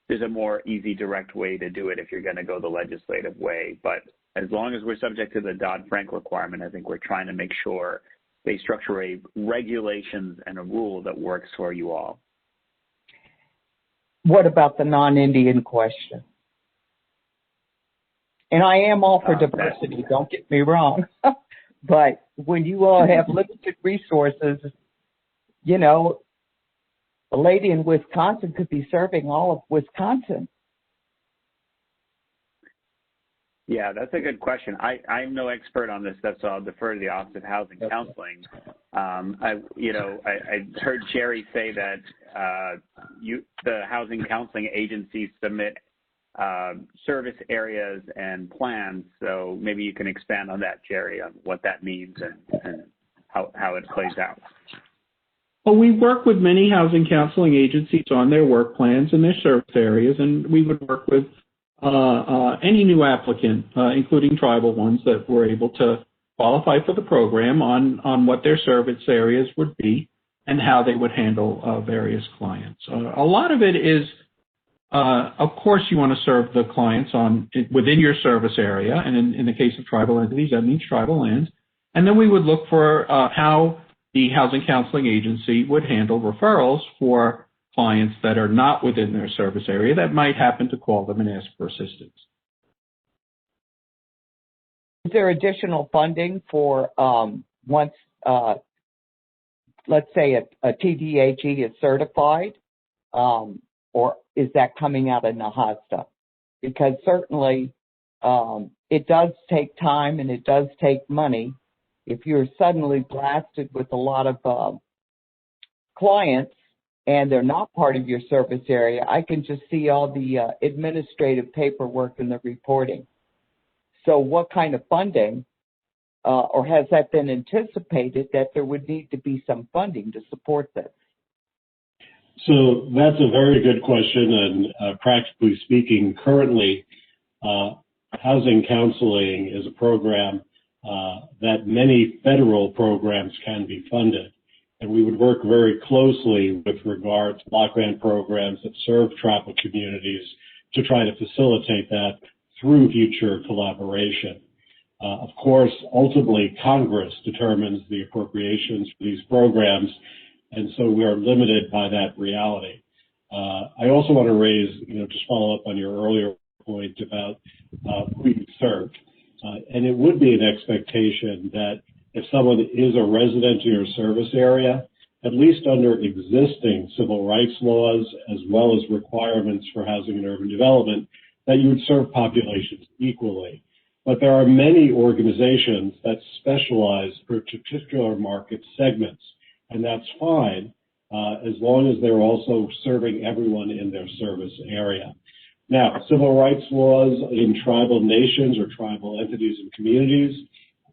There's a more easy, direct way to do it if you're going to go the legislative way. But as long as we're subject to the Dodd-Frank requirement, I think we're trying to make sure they structure a regulations and a rule that works for you all. What about the non-Indian question? And I am all for diversity, don't get me wrong. But when you all have limited resources, a lady in Wisconsin could be serving all of Wisconsin. Yeah, that's a good question. I'm no expert on this stuff, so I'll defer to the Office of Housing Counseling. I heard Jerry say that the housing counseling agencies submit service areas and plans. So maybe you can expand on that, Jerry, on what that means and how it plays out. Well, we work with many housing counseling agencies on their work plans and their service areas, and we would work with any new applicant, including tribal ones, that were able to qualify for the program on what their service areas would be and how they would handle various clients. A lot of it is, of course, you want to serve the clients within your service area, and in the case of tribal entities, that means tribal lands. And then we would look for how the housing counseling agency would handle referrals for clients that are not within their service area that might happen to call them and ask for assistance. Is there additional funding for once, let's say, a TDHE is certified, or is that coming out of NAHASDA? Because certainly it does take time and it does take money. If you're suddenly blasted with a lot of clients, and they're not part of your service area, I can just see all the administrative paperwork and the reporting. So what kind of funding, or has that been anticipated that there would need to be some funding to support this? So that's a very good question, and practically speaking, currently, housing counseling is a program that many federal programs can be funded. And we would work very closely with regard to block grant programs that serve tribal communities to try to facilitate that through future collaboration. Of course, ultimately, Congress determines the appropriations for these programs, and so we are limited by that reality. I also want to raise, just follow up on your earlier point about who you served. And it would be an expectation that if someone is a resident in your service area, at least under existing civil rights laws, as well as requirements for housing and urban development, that you would serve populations equally. But there are many organizations that specialize for particular market segments, and that's fine, as long as they're also serving everyone in their service area. Now, civil rights laws in tribal nations or tribal entities and communities,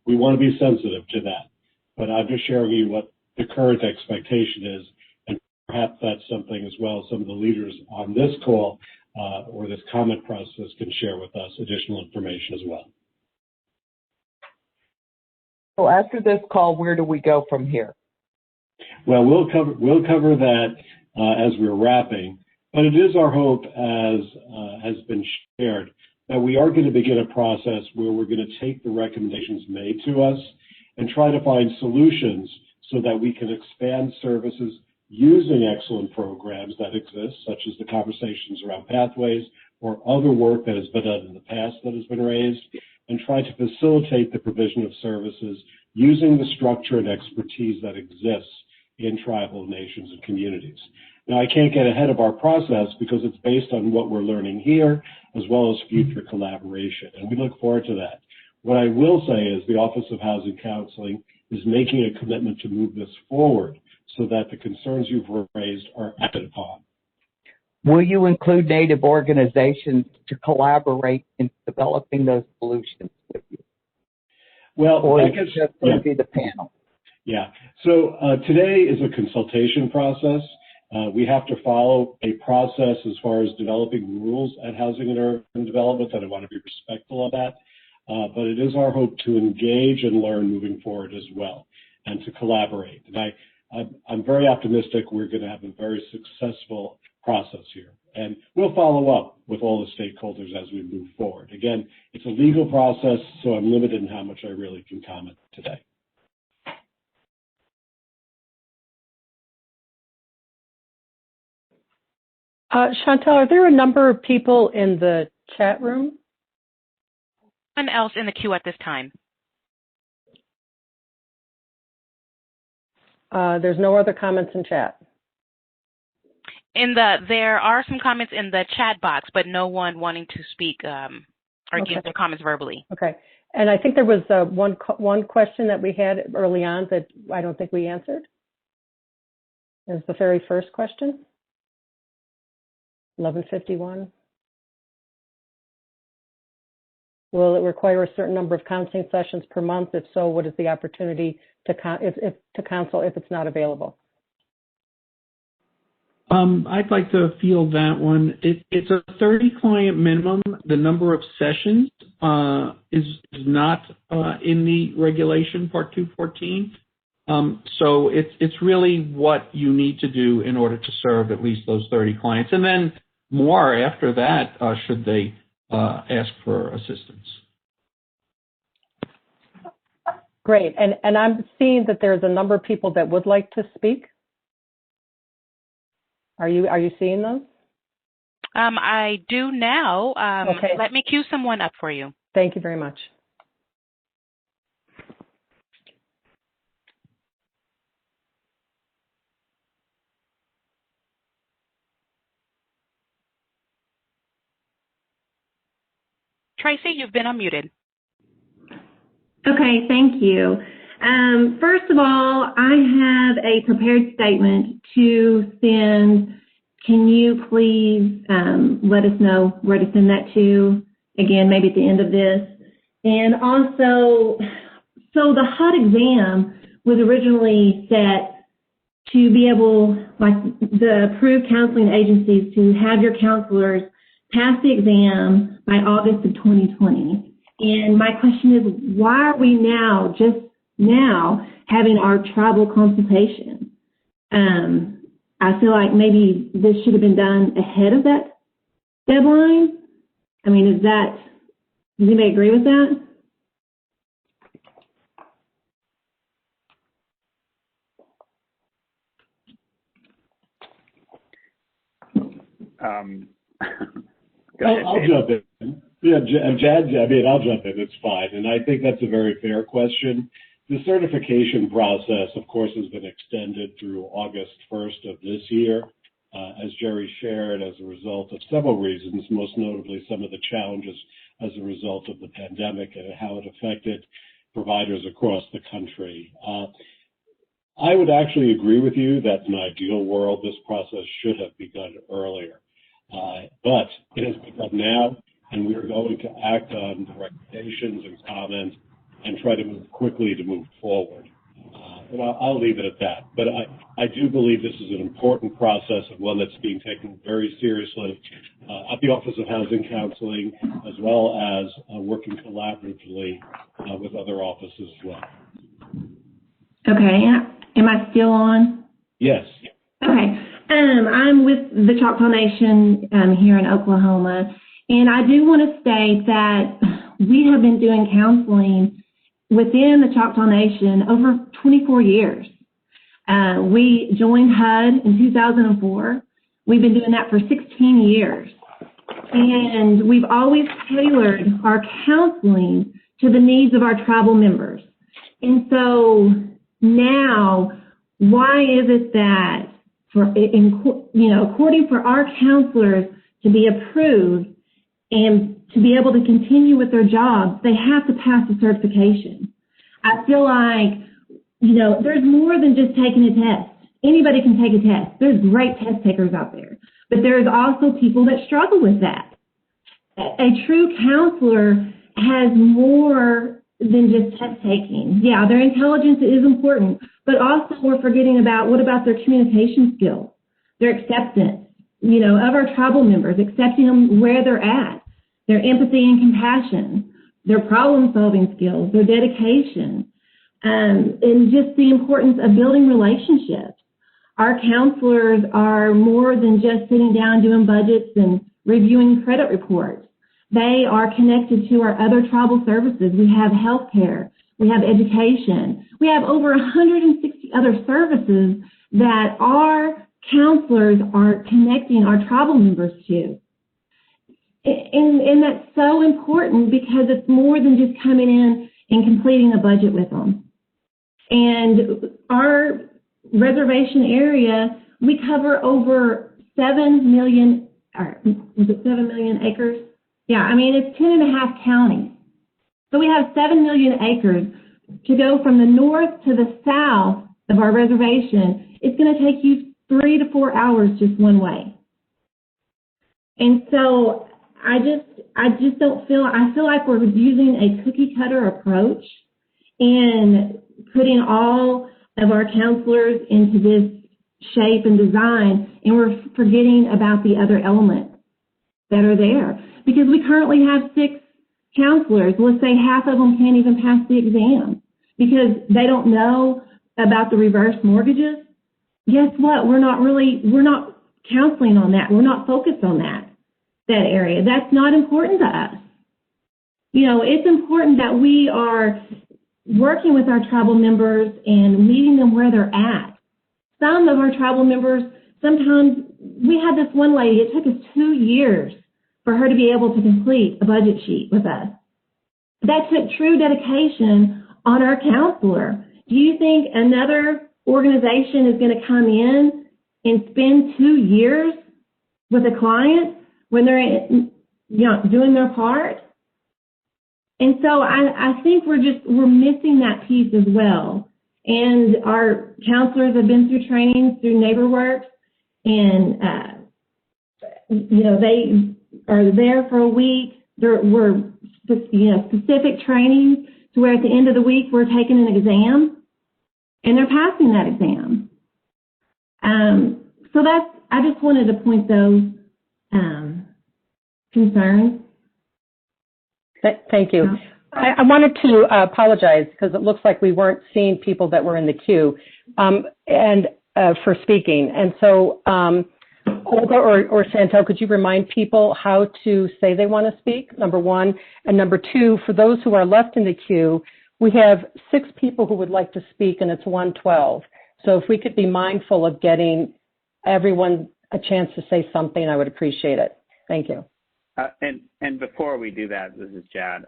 we want to be sensitive to that. But I'm just sharing you what the current expectation is, and perhaps that's something as well some of the leaders on this call or this comment process can share with us additional information as well. So after this call, where do we go from here? Well, we'll cover that as we're wrapping, but it is our hope, as has been shared, that we are going to begin a process where we're going to take the recommendations made to us and try to find solutions so that we can expand services using excellent programs that exist, such as the conversations around pathways or other work that has been done in the past that has been raised, and try to facilitate the provision of services using the structure and expertise that exists in tribal nations and communities. Now, I can't get ahead of our process because it's based on what we're learning here as well as future collaboration, and we look forward to that. What I will say is the Office of Housing Counseling is making a commitment to move this forward so that the concerns you've raised are acted upon. Will you include Native organizations to collaborate in developing those solutions with you? Well, or is it just going to be the panel? Yeah. So today is a consultation process. We have to follow a process as far as developing rules at Housing and Urban Development, and I want to be respectful of that. But it is our hope to engage and learn moving forward as well, and to collaborate. And I'm very optimistic we're going to have a very successful process here. And we'll follow up with all the stakeholders as we move forward. Again, it's a legal process, so I'm limited in how much I really can comment today. Chantal, are there a number of people in the chat room? No one else in the queue at this time. There's no other comments in chat. There are some comments in the chat box, but no one wanting to speak or give their comments verbally. Okay. And I think there was one question that we had early on that I don't think we answered. It was the very first question. 1151. Will it require a certain number of counseling sessions per month? If so, what is the opportunity to counsel if it's not available? I'd like to field that one. It's a 30-client minimum. The number of sessions is not in the regulation, Part 214. So it's really what you need to do in order to serve at least those 30 clients. And then more after that, should they ask for assistance. Great. And I'm seeing that there's a number of people that would like to speak. Are you seeing those? I do now. Okay. Let me queue someone up for you. Thank you very much. Tracy, you've been unmuted. Okay, thank you. First of all, I have a prepared statement to send. Can you please let us know where to send that to? Again, maybe at the end of this. And also, so the HUD exam was originally set to be able, like the approved counseling agencies, to have your counselors pass the exam by August of 2020. And my question is, why are we now, just now, having our tribal consultation? I feel like maybe this should have been done ahead of that deadline. I mean, does anybody agree with that? I'll jump in. Yeah, Jad, I'll jump in. It's fine. And I think that's a very fair question. The certification process, of course, has been extended through August 1st of this year, as Jerry shared, as a result of several reasons, most notably some of the challenges as a result of the pandemic and how it affected providers across the country. I would actually agree with you that in an ideal world, this process should have begun earlier. But it has begun now, and we are going to act on the recommendations and comments and try to move quickly to move forward. And I'll leave it at that. But I do believe this is an important process and one that's being taken very seriously at the Office of Housing Counseling, as well as working collaboratively with other offices as well. Okay. Am I still on? Yes. Okay. I'm with the Choctaw Nation here in Oklahoma, and I do want to state that we have been doing counseling within the Choctaw Nation over 24 years. We joined HUD in 2004. We've been doing that for 16 years. And we've always tailored our counseling to the needs of our tribal members. And so now, why is it that, according for our counselors to be approved and to be able to continue with their jobs, they have to pass the certification? I feel like, there's more than just taking a test. Anybody can take a test. There's great test takers out there. But there's also people that struggle with that. A true counselor has more than just test taking. Yeah, their intelligence is important, but also we're forgetting about what about their communication skills, their acceptance, of our tribal members, accepting them where they're at, their empathy and compassion, their problem-solving skills, their dedication, and just the importance of building relationships. Our counselors are more than just sitting down doing budgets and reviewing credit reports. They are connected to our other tribal services. We have healthcare, we have education, we have over 160 other services that our counselors are connecting our tribal members to. And that's so important because it's more than just coming in and completing a budget with them. And our reservation area, we cover over 7 million, was it 7 million acres? Yeah, it's 10.5 counties. So we have 7 million acres. To go from the north to the south of our reservation, it's going to take you 3 to 4 hours just one way. And so I feel like we're using a cookie cutter approach and putting all of our counselors into this shape and design, and we're forgetting about the other elements that are there. Because we currently have 6 counselors. Let's say half of them can't even pass the exam because they don't know about the reverse mortgages. Guess what? We're not counseling on that. We're not focused on that area. That's not important to us. It's important that we are working with our tribal members and meeting them where they're at. Some of our tribal members, sometimes we had this one lady, it took us 2 years for her to be able to complete a budget sheet with us. That took true dedication on our counselor. Do you think another organization is going to come in and spend 2 years with a client when they're doing their part? And so I think we're missing that piece as well. And our counselors have been through trainings through NeighborWorks, and they are there for a week. There were specific trainings to where at the end of the week we're taking an exam, and they're passing that exam. So I just wanted to point those concerns. Thank you. I wanted to apologize because it looks like we weren't seeing people that were in the queue for speaking. And so, Olga or Santel, could you remind people how to say they want to speak, number one? And number two, for those who are left in the queue, we have 6 people who would like to speak, and it's 1:12. So if we could be mindful of getting everyone a chance to say something, I would appreciate it. Thank you. And before we do that, this is Chad.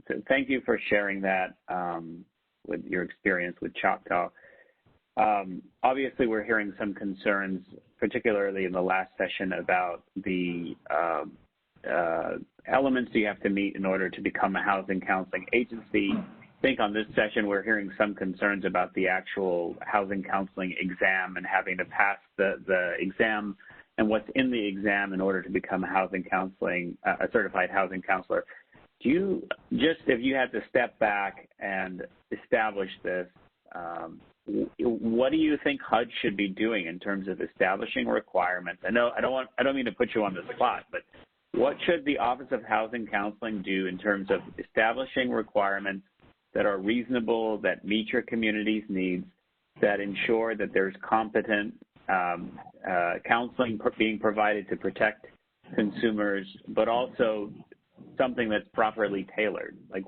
So thank you for sharing that with your experience with Choctaw. Obviously, we're hearing some concerns, particularly in the last session, about the elements you have to meet in order to become a housing counseling agency. I think on this session, we're hearing some concerns about the actual housing counseling exam and having to pass the exam and what's in the exam in order to become a certified housing counselor. Do you, just if you had to step back and establish this, what do you think HUD should be doing in terms of establishing requirements? I don't mean to put you on the spot, but what should the Office of Housing Counseling do in terms of establishing requirements that are reasonable, that meet your community's needs, that ensure that there's competent counseling being provided to protect consumers, but also something that's properly tailored? Like,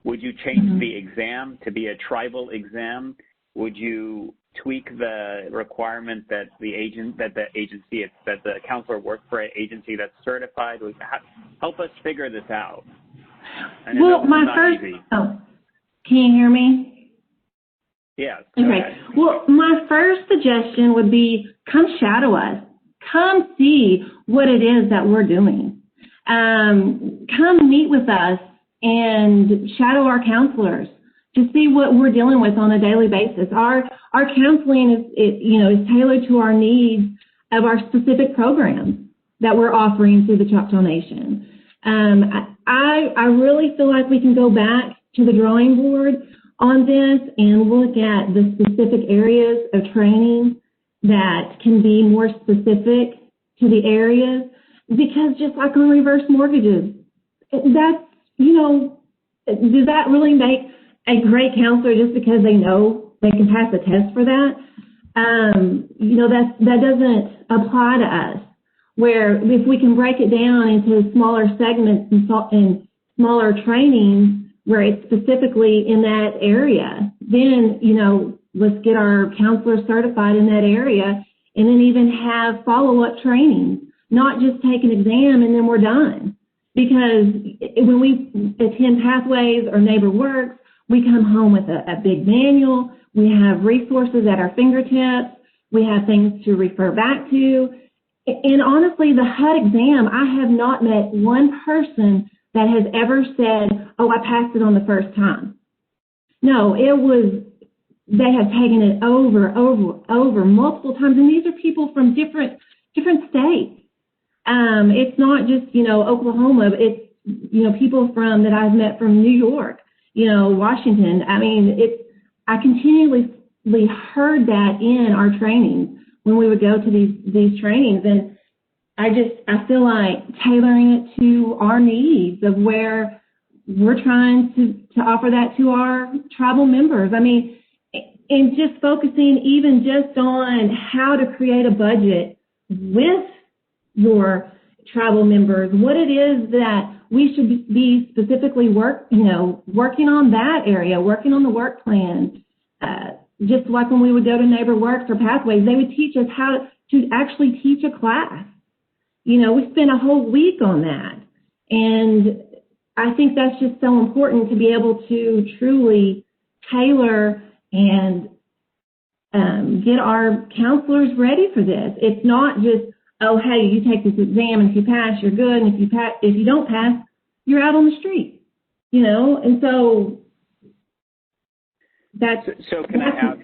would you change the exam to be a tribal exam? Would you tweak the requirement that the counselor work for an agency that's certified? Help us figure this out. Well, can you hear me? Yes. Okay. Well, my first suggestion would be come shadow us. Come see what it is that we're doing. Come meet with us and shadow our counselors to see what we're dealing with on a daily basis. Our counseling is tailored to our needs of our specific programs that we're offering through the Choctaw Nation. I really feel like we can go back to the drawing board on this and look at the specific areas of training that can be more specific to the areas, because just like on reverse mortgages, does that really make a great counselor just because they know they can pass a test for that? That doesn't apply to us. Where if we can break it down into smaller segments and smaller trainings where it's specifically in that area, then, let's get our counselors certified in that area and then even have follow-up training, not just take an exam and then we're done. Because when we attend Pathways or NeighborWorks, we come home with a big manual. We have resources at our fingertips. We have things to refer back to. And honestly, the HUD exam, I have not met one person that has ever said, oh, I passed it on the first time. No, they have taken it over multiple times. And these are people from different states. It's not just, Oklahoma. It's, people that I've met from New York, Washington. I continually heard that in our trainings when we would go to these trainings. And I feel like tailoring it to our needs of where we're trying to offer that to our tribal members. And just focusing even just on how to create a budget with your tribal members, what it is that we should be specifically working on that area, working on the work plan. Just like when we would go to NeighborWorks or Pathways, they would teach us how to actually teach a class. We spent a whole week on that. And I think that's just so important to be able to truly tailor and get our counselors ready for this. It's not just, oh, hey, you take this exam and if you pass, you're good. And if you don't pass, you're out on the street. and so that's. So can I ask,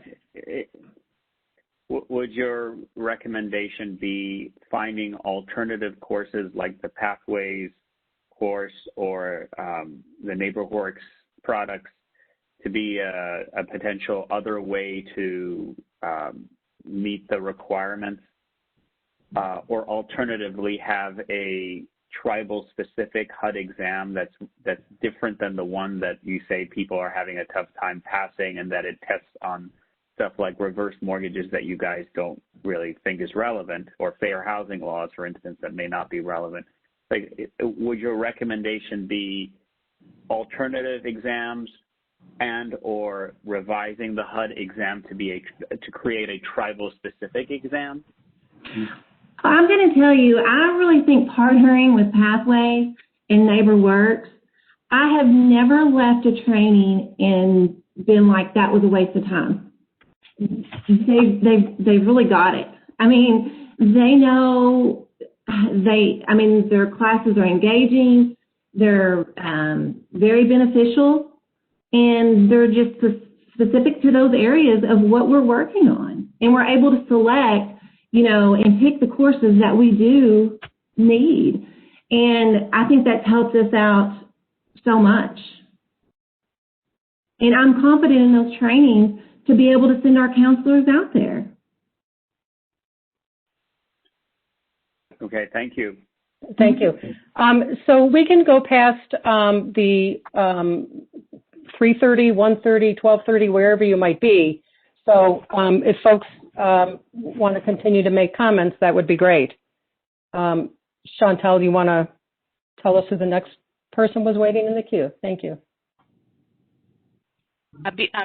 would your recommendation be finding alternative courses like the Pathways course or the NeighborWorks products to be a potential other way to meet the requirements, or alternatively have a tribal-specific HUD exam that's different than the one that you say people are having a tough time passing, and that it tests on stuff like reverse mortgages that you guys don't really think is relevant, or fair housing laws, for instance, that may not be relevant. Like, would your recommendation be alternative exams and or revising the HUD exam to create a tribal-specific exam? I'm going to tell you, I really think partnering with Pathways and NeighborWorks, I have never left a training and been like, that was a waste of time. They've really got it. I mean, they know, their classes are engaging, they're very beneficial, and they're just specific to those areas of what we're working on. And we're able to select, and pick the courses that we do need. And I think that's helped us out so much. And I'm confident in those trainings to be able to send our counselors out there. Okay, thank you. Thank you. So we can go past the 3:30, 1:30, 12:30, wherever you might be. So if folks want to continue to make comments, that would be great. Chantel, do you want to tell us who the next person was waiting in the queue? Thank you.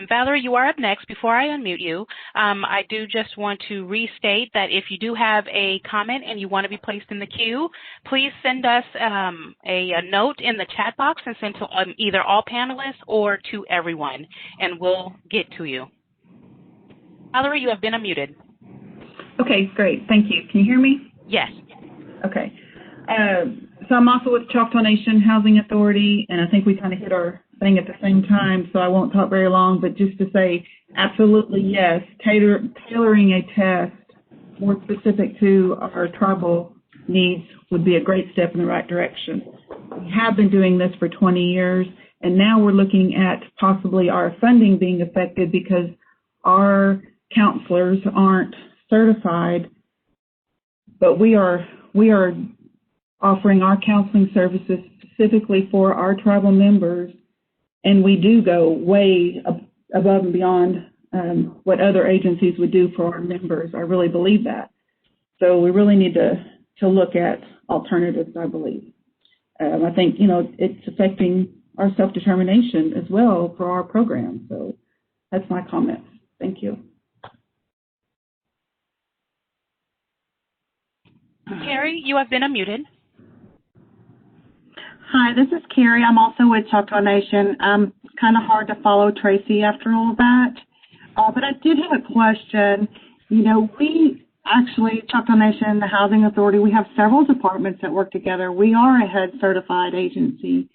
Valerie, you are up next. Before I unmute you, I do just want to restate that if you do have a comment and you want to be placed in the queue, please send us a note in the chat box and send to either all panelists or to everyone, and we'll get to you. Valerie, you have been unmuted. Okay, great. Thank you. Can you hear me? Yes. Okay. So I'm also with Choctaw Nation Housing Authority, and I think we kind of hit our thing at the same time, so I won't talk very long, but just to say, absolutely yes, tailoring a test more specific to our tribal needs would be a great step in the right direction. We have been doing this for 20 years, and now we're looking at possibly our funding being affected because our counselors aren't certified, but we are offering our counseling services specifically for our tribal members, and we do go way above and beyond what other agencies would do for our members. I really believe that. So we really need to look at alternatives, I believe. I think, it's affecting our self-determination as well for our program. So that's my comments. Thank you. Carrie, you have been unmuted. Hi, this is Carrie. I'm also with Choctaw Nation. It's kind of hard to follow Tracy after all that. But I did have a question. We actually, Choctaw Nation, the Housing Authority, we have several departments that work together. We are a HUD certified agency.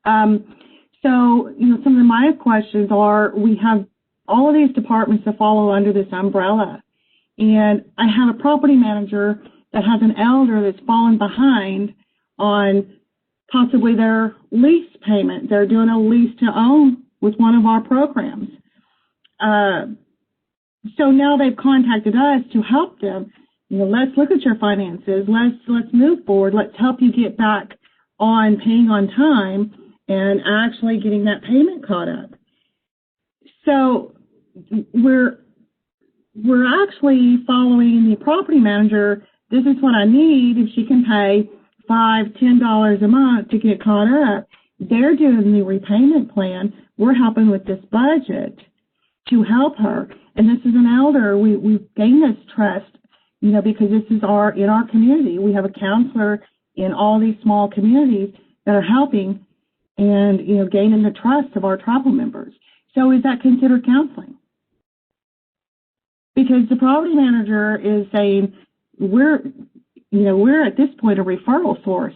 So, some of my questions are, we have all of these departments that follow under this umbrella. And I have a property manager that has an elder that's fallen behind on possibly their lease payment. They're doing a lease to own with one of our programs. So now they've contacted us to help them. Let's look at your finances. Let's move forward. Let's help you get back on paying on time and actually getting that payment caught up. So we're actually following the property manager. This is what I need. If she can pay $5, $10 a month to get caught up, they're doing the repayment plan. We're helping with this budget to help her. And this is an elder. We've gained this trust, because this is in our community. We have a counselor in all these small communities that are helping and, gaining the trust of our tribal members. So is that considered counseling? Because the property manager is saying, we're at this point a referral source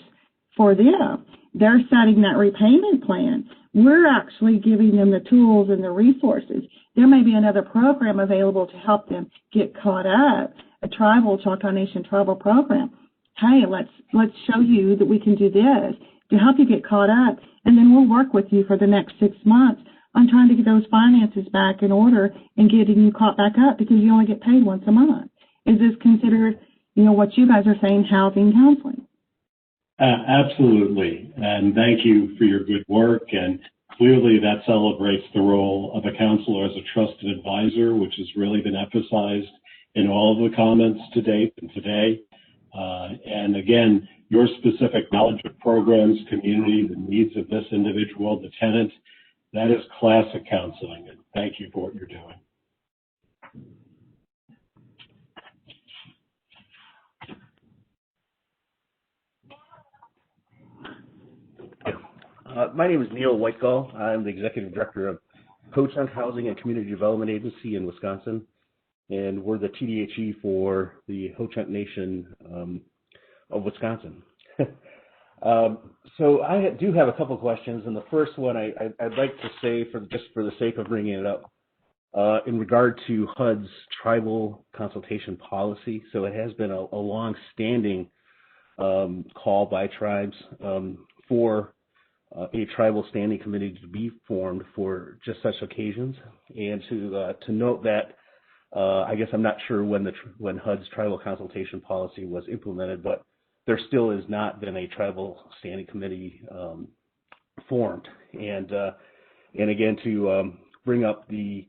for them. they're setting that repayment plan. We're actually giving them the tools and the resources. There may be another program available to help them get caught up, a Choctaw Nation tribal program. Hey, let's show you that we can do this to help you get caught up, and then we'll work with you for the next 6 months on trying to get those finances back in order and getting you caught back up because you only get paid once a month. Is this considered, what you guys are saying, housing counseling? Absolutely, and thank you for your good work, and clearly that celebrates the role of a counselor as a trusted advisor, which has really been emphasized in all of the comments to date and today. And again, your specific knowledge of programs, community, the needs of this individual, the tenant, that is classic counseling, and thank you for what you're doing. My name is Neil Whitegall. I'm the Executive Director of Ho-Chunk Housing and Community Development Agency in Wisconsin, and we're the TDHE for the Ho-Chunk Nation of Wisconsin. So I do have a couple questions, and the first one I'd like to say, just for the sake of bringing it up, in regard to HUD's tribal consultation policy. So it has been a long-standing call by tribes for a tribal standing committee to be formed for just such occasions, and to note that I guess I'm not sure when HUD's tribal consultation policy was implemented, but there still has not been a tribal standing committee formed. And again, to bring up the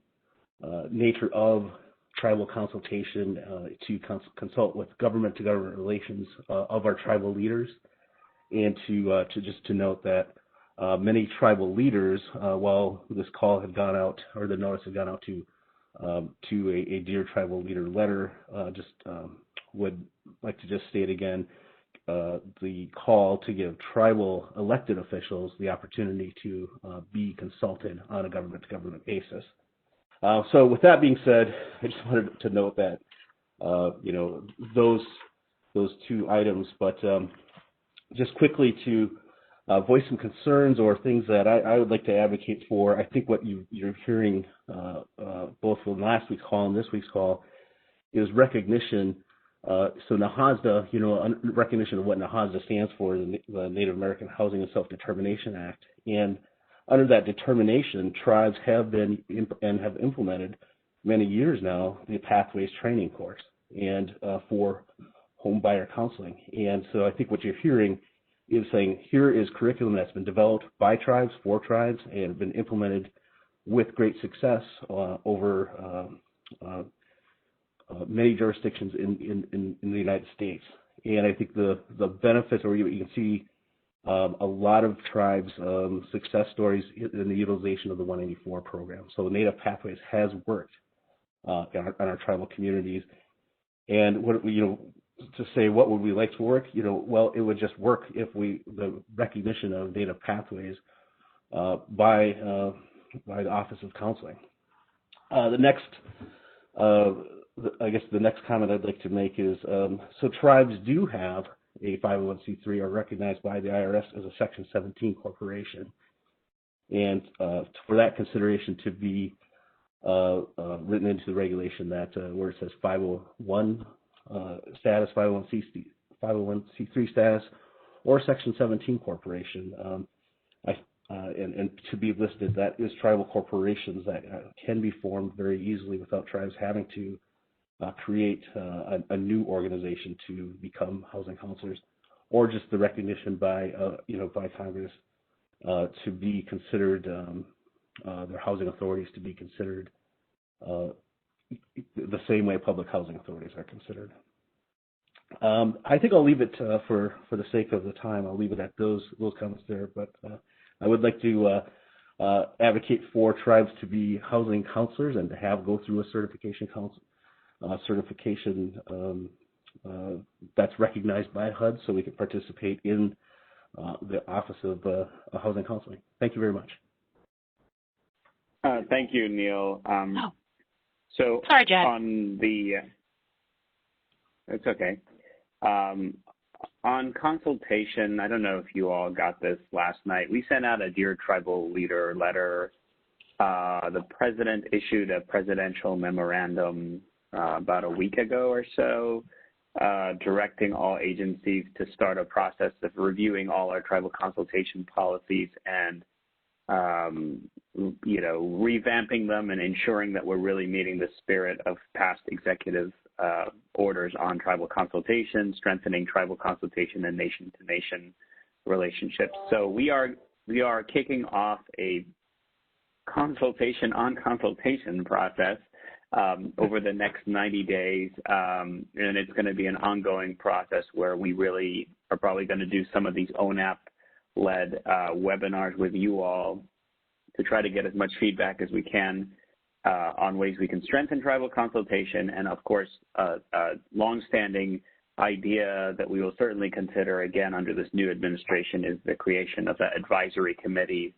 nature of tribal consultation, to consult with government-to-government relations of our tribal leaders, and to note that many tribal leaders, while this call had gone out, or the notice had gone out to a Dear Tribal Leader letter, would like to just state again the call to give tribal elected officials the opportunity to be consulted on a government-to-government basis. So with that being said, I just wanted to note that, those two items, but just quickly to voice some concerns or things that I would like to advocate for. I think what you're hearing both from last week's call and this week's call is recognition. So NAHASDA, recognition of what NAHASDA stands for, the Native American Housing and Self-Determination Act. And under that determination, tribes have been and have implemented many years now the Pathways training course and for home buyer counseling. And so I think what you're hearing is saying here is curriculum that's been developed by tribes, for tribes, and been implemented with great success over many jurisdictions in the United States. And I think the benefits, or you can see a lot of tribes' success stories in the utilization of the 184 program. So the Native Pathways has worked in our tribal communities. And what to say what would we like to work, well, it would just work if the recognition of Native Pathways by the Office of Counseling. The next comment I'd like to make is, so tribes do have a 501c3 are recognized by the IRS as a Section 17 corporation. And for that consideration to be written into the regulation that where it says 501 status, 501c3 status, or Section 17 corporation, and to be listed, that is tribal corporations that can be formed very easily without tribes having to create a new organization to become housing counselors, or just the recognition by Congress to be considered their housing authorities to be considered the same way public housing authorities are considered. I think I'll leave it for the sake of the time. I'll leave it at those comments there. But I would like to advocate for tribes to be housing counselors and to go through a certification that's recognized by HUD, so we can participate in the Office of Housing Counseling. Thank you very much. Thank you, Neil. So sorry, Jed. it's okay. On consultation, I don't know if you all got this last night. We sent out a Dear Tribal Leader letter. The president issued a presidential memorandum about a week ago or so, directing all agencies to start a process of reviewing all our tribal consultation policies and, revamping them and ensuring that we're really meeting the spirit of past executive orders on tribal consultation, strengthening tribal consultation and nation-to-nation relationships. So we are kicking off a consultation on consultation process over the next 90 days, and it's going to be an ongoing process where we really are probably going to do some of these ONAP-led webinars with you all to try to get as much feedback as we can on ways we can strengthen tribal consultation, and of course, a longstanding idea that we will certainly consider again under this new administration is the creation of the advisory committee,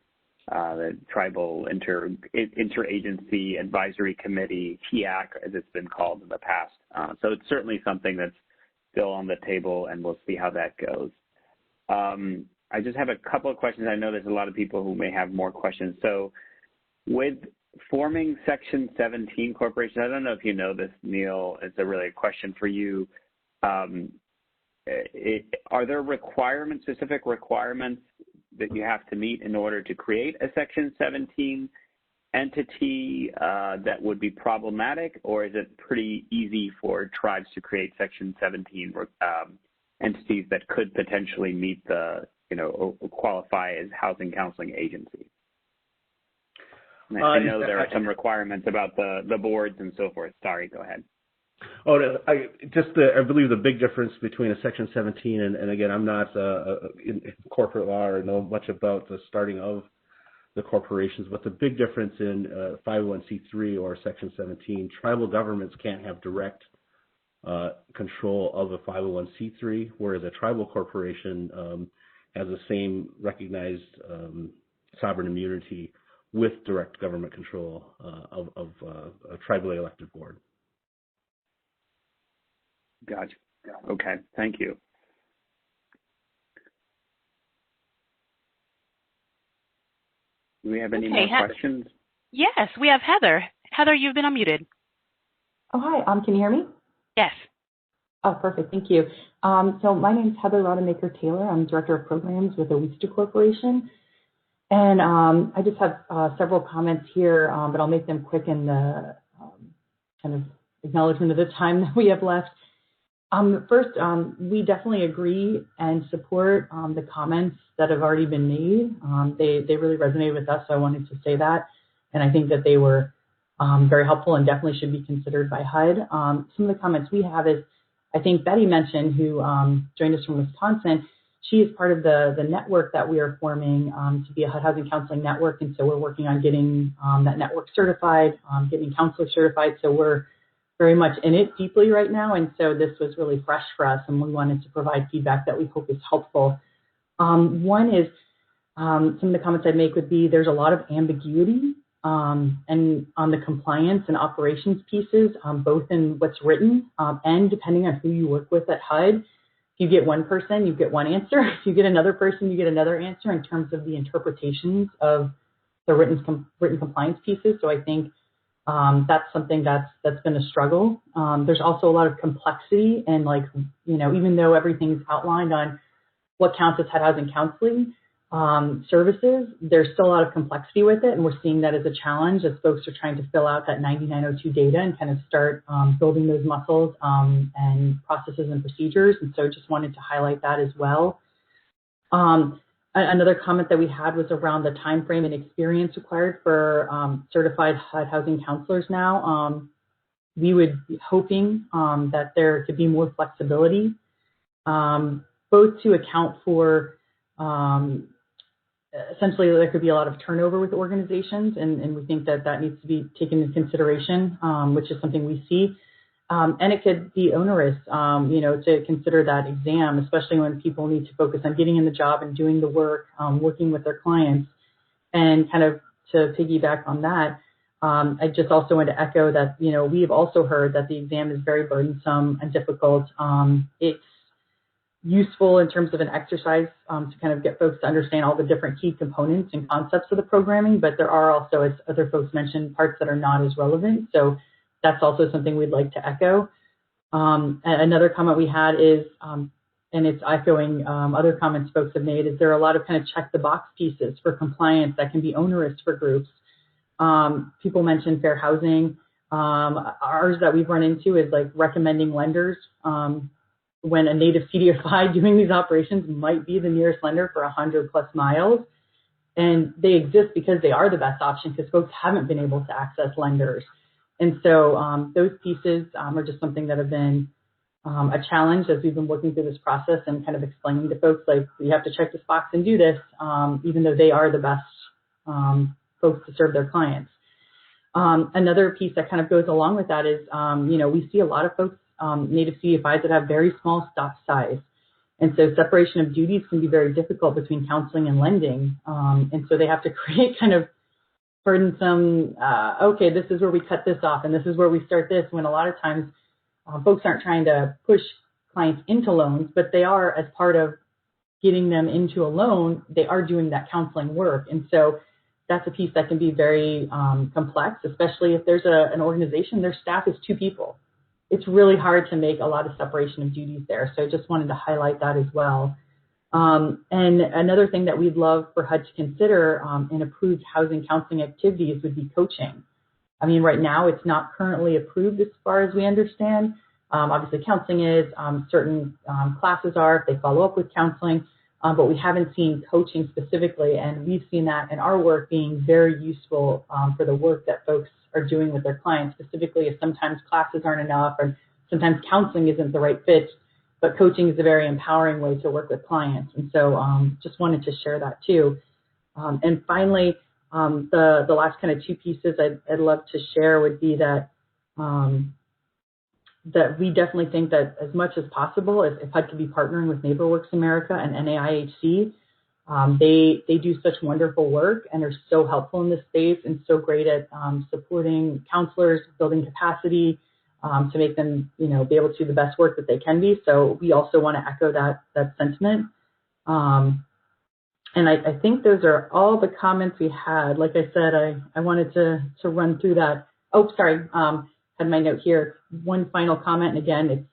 the Tribal Interagency Advisory Committee, TIAC, as it's been called in the past. So it's certainly something that's still on the table, and we'll see how that goes. I just have a couple of questions. I know there's a lot of people who may have more questions. So with forming Section 17 corporations, I don't know if you know this, Neil, it's really a question for you. Are there specific requirements that you have to meet in order to create a Section 17 entity that would be problematic, or is it pretty easy for tribes to create Section 17 entities that could potentially meet the, qualify as housing counseling agencies? I know there are some requirements about the boards and so forth. Sorry, go ahead. I believe the big difference between a Section 17 and again, I'm not in corporate law or know much about the starting of the corporations, but the big difference in 501c3 or Section 17, tribal governments can't have direct control of a 501c3, whereas a tribal corporation has the same recognized sovereign immunity with direct government control of a tribally elected board. Gotcha. Okay, thank you. Do we have any more questions? Yes, we have Heather. Heather, you've been unmuted. Oh, hi. Can you hear me? Yes. Oh, perfect. Thank you. So my name is Heather Rodemaker-Taylor. I'm Director of Programs with the Webster Corporation. And I just have several comments here, but I'll make them quick in the kind of acknowledgement of the time that we have left. First, we definitely agree and support the comments that have already been made. They really resonated with us, so I wanted to say that. And I think that they were very helpful and definitely should be considered by HUD. Some of the comments we have is, I think Betty mentioned, who joined us from Wisconsin, she is part of the network that we are forming to be a HUD Housing Counseling Network. And so we're working on getting that network certified, getting counselors certified. So we're very much in it deeply right now. And so this was really fresh for us, and we wanted to provide feedback that we hope is helpful. One is some of the comments I'd make would be there's a lot of ambiguity and on the compliance and operations pieces, both in what's written and depending on who you work with at HUD. If you get one person, you get one answer. If you get another person, you get another answer in terms of the interpretations of the written compliance pieces. So I think that's something that's been a struggle. There's also a lot of complexity, and even though everything's outlined on what counts as HUD housing counseling services, there's still a lot of complexity with it, and we're seeing that as a challenge as folks are trying to fill out that 9902 data and kind of start building those muscles and processes and procedures. And so just wanted to highlight that as well. Another comment that we had was around the time frame and experience required for certified HUD housing counselors now. We would be hoping that there could be more flexibility, both to account for essentially there could be a lot of turnover with organizations, and we think that needs to be taken into consideration, which is something we see. And it could be onerous, to consider that exam, especially when people need to focus on getting in the job and doing the work, working with their clients. And kind of to piggyback on that, I just also want to echo that, we have also heard that the exam is very burdensome and difficult. It's useful in terms of an exercise to kind of get folks to understand all the different key components and concepts of the programming, but there are also, as other folks mentioned, parts that are not as relevant. So that's also something we'd like to echo. Another comment we had is, and it's echoing other comments folks have made, is there are a lot of kind of check the box pieces for compliance that can be onerous for groups. People mentioned fair housing. Ours that we've run into is like recommending lenders when a native CDFI doing these operations might be the nearest lender for 100+ miles. And they exist because they are the best option because folks haven't been able to access lenders. And so those pieces are just something that have been a challenge as we've been working through this process and kind of explaining to folks, like, we have to check this box and do this, even though they are the best folks to serve their clients. Another piece that kind of goes along with that is, we see a lot of folks, native CDFIs that have very small staff size. And so separation of duties can be very difficult between counseling and lending. And so they have to create kind of burdensome, okay, this is where we cut this off and this is where we start this, when a lot of times folks aren't trying to push clients into loans, but they are, as part of getting them into a loan, they are doing that counseling work. And so that's a piece that can be very complex, especially if there's an organization, their staff is 2 people. It's really hard to make a lot of separation of duties there. So I just wanted to highlight that as well. And another thing that we'd love for HUD to consider in approved housing counseling activities would be coaching. I mean, right now it's not currently approved as far as we understand. Obviously counseling is, certain classes are, if they follow up with counseling, but we haven't seen coaching specifically, and we've seen that in our work being very useful for the work that folks are doing with their clients, specifically if sometimes classes aren't enough or sometimes counseling isn't the right fit, but coaching is a very empowering way to work with clients. And so just wanted to share that too. And finally, the last kind of 2 pieces I'd love to share would be that that we definitely think that as much as possible, if HUD could be partnering with NeighborWorks America and NAIHC, they do such wonderful work and are so helpful in this space and so great at supporting counselors, building capacity to make them, be able to do the best work that they can be. So we also want to echo that sentiment. And I think those are all the comments we had. Like I said, I wanted to run through that. Oh, sorry. Had my note here. One final comment, and again, it's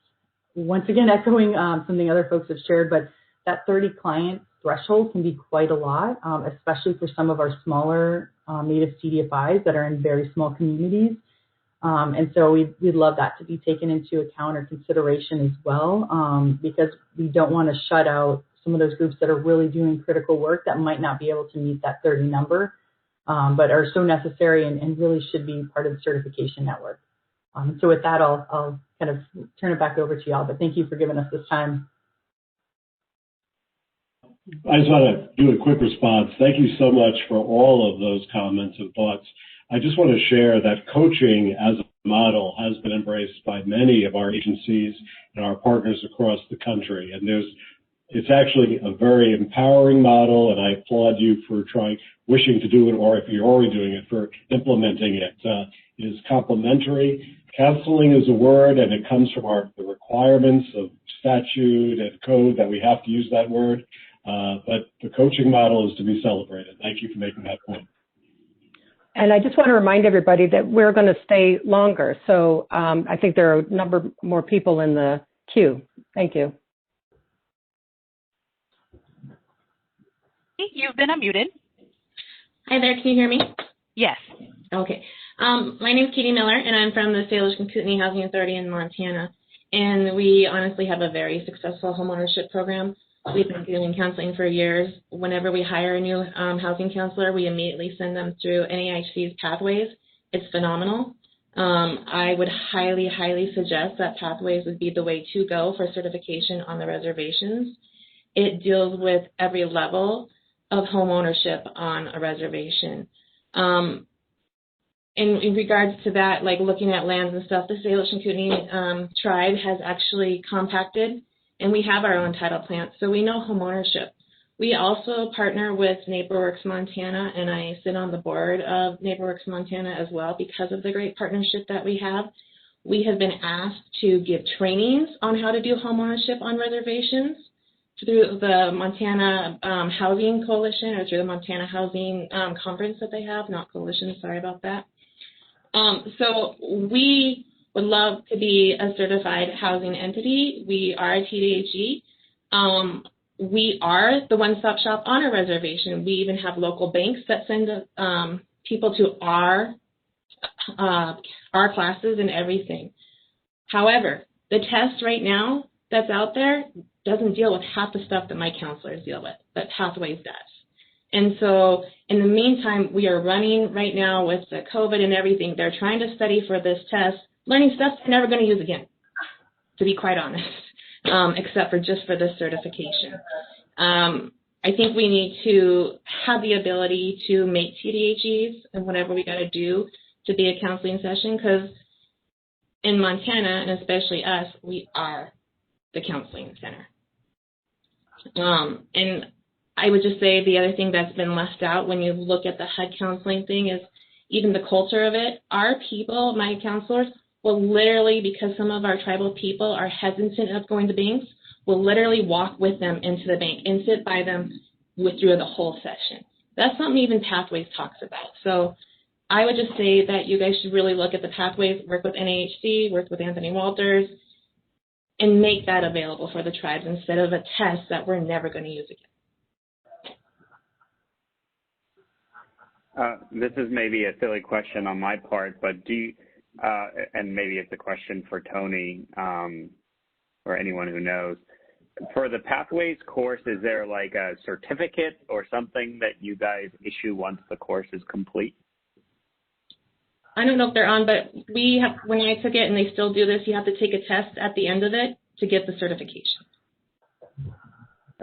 once again echoing something other folks have shared, but that 30 client threshold can be quite a lot, especially for some of our smaller native CDFIs that are in very small communities. And so we'd love that to be taken into account or consideration as well, because we don't want to shut out some of those groups that are really doing critical work that might not be able to meet that 30 number, but are so necessary and really should be part of the certification network. So with that, I'll kind of turn it back over to y'all, but thank you for giving us this time. I just want to do a quick response. Thank you so much for all of those comments and thoughts. I just want to share that coaching as a model has been embraced by many of our agencies and our partners across the country. And it's actually a very empowering model, and I applaud you for wishing to do it, or if you're already doing it, for implementing it. It is complementary. Counseling is a word, and it comes from the requirements of statute and code that we have to use that word. But the coaching model is to be celebrated. Thank you for making that point. And I just want to remind everybody that we're going to stay longer. So I think there are a number more people in the queue. Thank you. You've been unmuted. Hi there, can you hear me? Yes. Okay. My name is Katie Miller, and I'm from the Salish-Kootenai Housing Authority in Montana. And we honestly have a very successful homeownership program. We've been doing counseling for years. Whenever we hire a new housing counselor, we immediately send them through NAIHC's Pathways. It's phenomenal. I would highly, highly suggest that Pathways would be the way to go for certification on the reservations. It deals with every level of home ownership on a reservation. In regards to that, like looking at lands and stuff, the Salish and Kootenai tribe has actually compacted, and we have our own title plants, so we know home ownership. We also partner with NeighborWorks Montana, and I sit on the board of NeighborWorks Montana as well because of the great partnership that we have. We have been asked to give trainings on how to do home ownership on reservations. through the Montana Housing Coalition, or through the Montana Housing Conference that they have, not coalition, sorry about that. So we would love to be a certified housing entity. We are a TDHE. We are the one-stop shop on a reservation. We even have local banks that send people to our classes and everything. However, the test right now that's out there doesn't deal with half the stuff that my counselors deal with, but Pathways does. And so in the meantime, we are running right now with the COVID and everything. They're trying to study for this test, learning stuff they're never going to use again, to be quite honest, except for just for this certification. I think we need to have the ability to make TDHEs and whatever we got to do to be a counseling session, because in Montana, and especially us, we are the counseling center. And I would just say the other thing that's been left out when you look at the HUD counseling thing is even the culture of it. Our people, my counselors, will literally, because some of our tribal people are hesitant of going to banks, will literally walk with them into the bank and sit by them through the whole session. That's something even Pathways talks about. So I would just say that you guys should really look at the Pathways, work with NAHC, work with Anthony Walters, and make that available for the tribes instead of a test that we're never going to use again. This is maybe a silly question on my part, but do you, and maybe it's a question for Tony or anyone who knows, for the Pathways course, is there like a certificate or something that you guys issue once the course is complete? I don't know if they're on, but we have, when I took it, and they still do this, you have to take a test at the end of it to get the certification.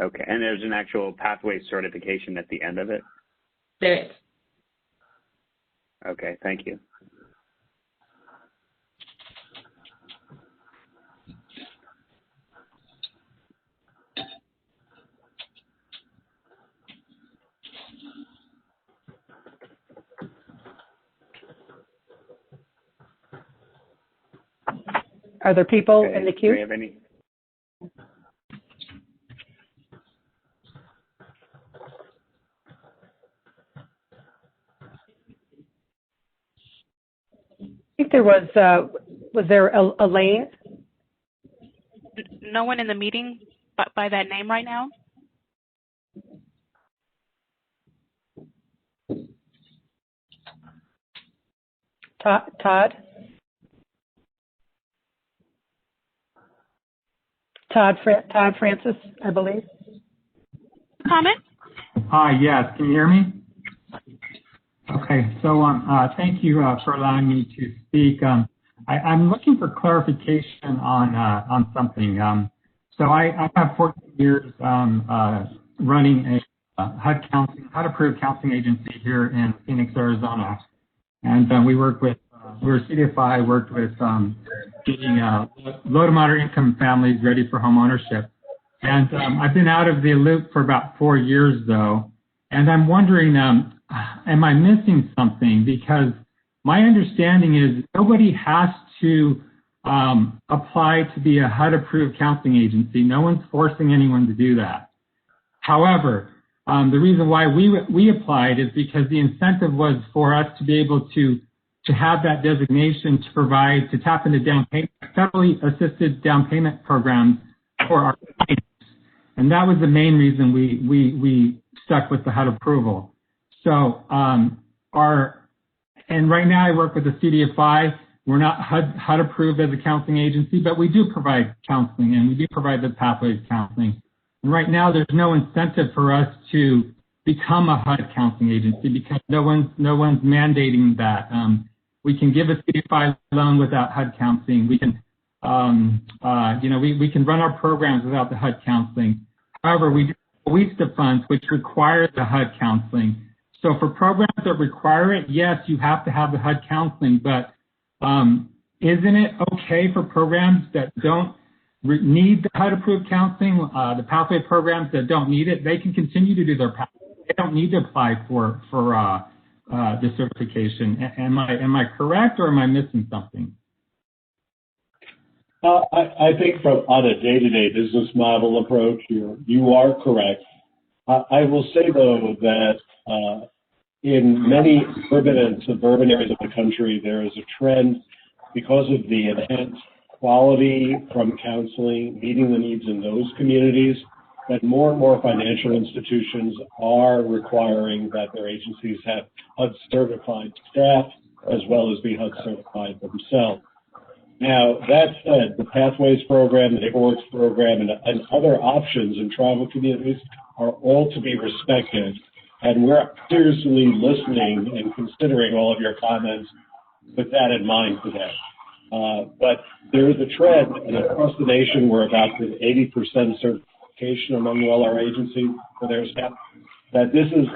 Okay, and there's an actual Pathways certification at the end of it? There is. Okay, thank you. Are there people in the queue? Do we have any? I think there was there a Elaine? No one in the meeting by that name right now? Todd? Todd Francis, I believe. Comment? Hi, yes. Can you hear me? Okay, so thank you for allowing me to speak. I'm looking for clarification on something. So I have 14 years running a HUD-approved counseling agency here in Phoenix, Arizona, and we work with we're CDFI, worked with getting low to moderate income families ready for home ownership. And I've been out of the loop for about 4 years, though, and I'm wondering, am I missing something? Because my understanding is nobody has to apply to be a HUD-approved counseling agency. No one's forcing anyone to do that. However, the reason why we applied is because the incentive was for us to be able to have that designation to tap into down payment, federally assisted down payment programs for our clients. And that was the main reason we stuck with the HUD approval. So and right now I work with the CDFI. We're not HUD approved as a counseling agency, but we do provide counseling and we do provide the Pathways counseling. And right now there's no incentive for us to become a HUD counseling agency because no one's mandating that. We can give a CDFI loan without HUD counseling. We can, we can run our programs without the HUD counseling. However, we do WISTA funds, which require the HUD counseling. So for programs that require it, yes, you have to have the HUD counseling, but isn't it okay for programs that don't need the HUD-approved counseling, the pathway programs that don't need it, they can continue to do their pathway. They don't need to apply for the certification. Am I correct or am I missing something? I think on a day-to-day business model approach, you are correct. I will say, though, that in many urban and suburban areas of the country, there is a trend because of the enhanced quality from counseling, meeting the needs in those communities, that more and more financial institutions are requiring that their agencies have HUD certified staff as well as be HUD certified themselves. Now, that said, the Pathways program, the Works program, and other options in tribal communities are all to be respected. And we're seriously listening and considering all of your comments with that in mind today. But there is a trend, and across the nation, we're about at 80% certification among all our agencies for their staff, that this is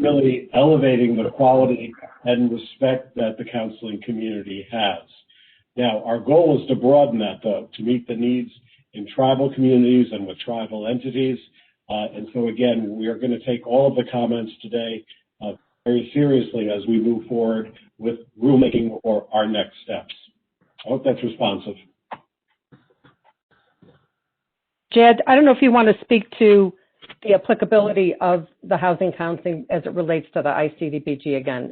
really elevating the quality and respect that the counseling community has. Now, our goal is to broaden that, though, to meet the needs in tribal communities and with tribal entities. And so, again, we are going to take all of the comments today very seriously as we move forward with rulemaking or our next steps. I hope that's responsive. Jed, I don't know if you want to speak to the applicability of the housing counseling as it relates to the ICDBG again.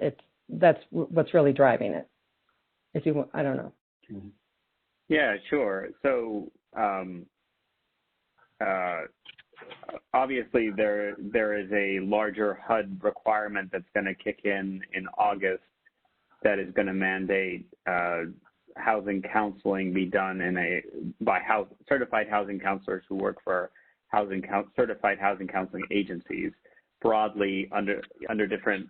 That's what's really driving it. If you, I don't know. Yeah, sure. So obviously there is a larger HUD requirement that's going to kick in August that is going to mandate housing counseling be done by certified housing counselors who work for certified housing counseling agencies broadly under different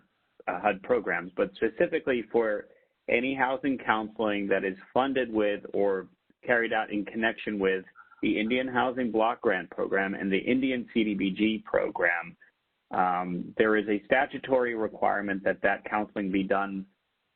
HUD programs, but specifically for any housing counseling that is funded with or carried out in connection with the Indian Housing Block Grant Program and the Indian CDBG program. There is a statutory requirement that counseling be done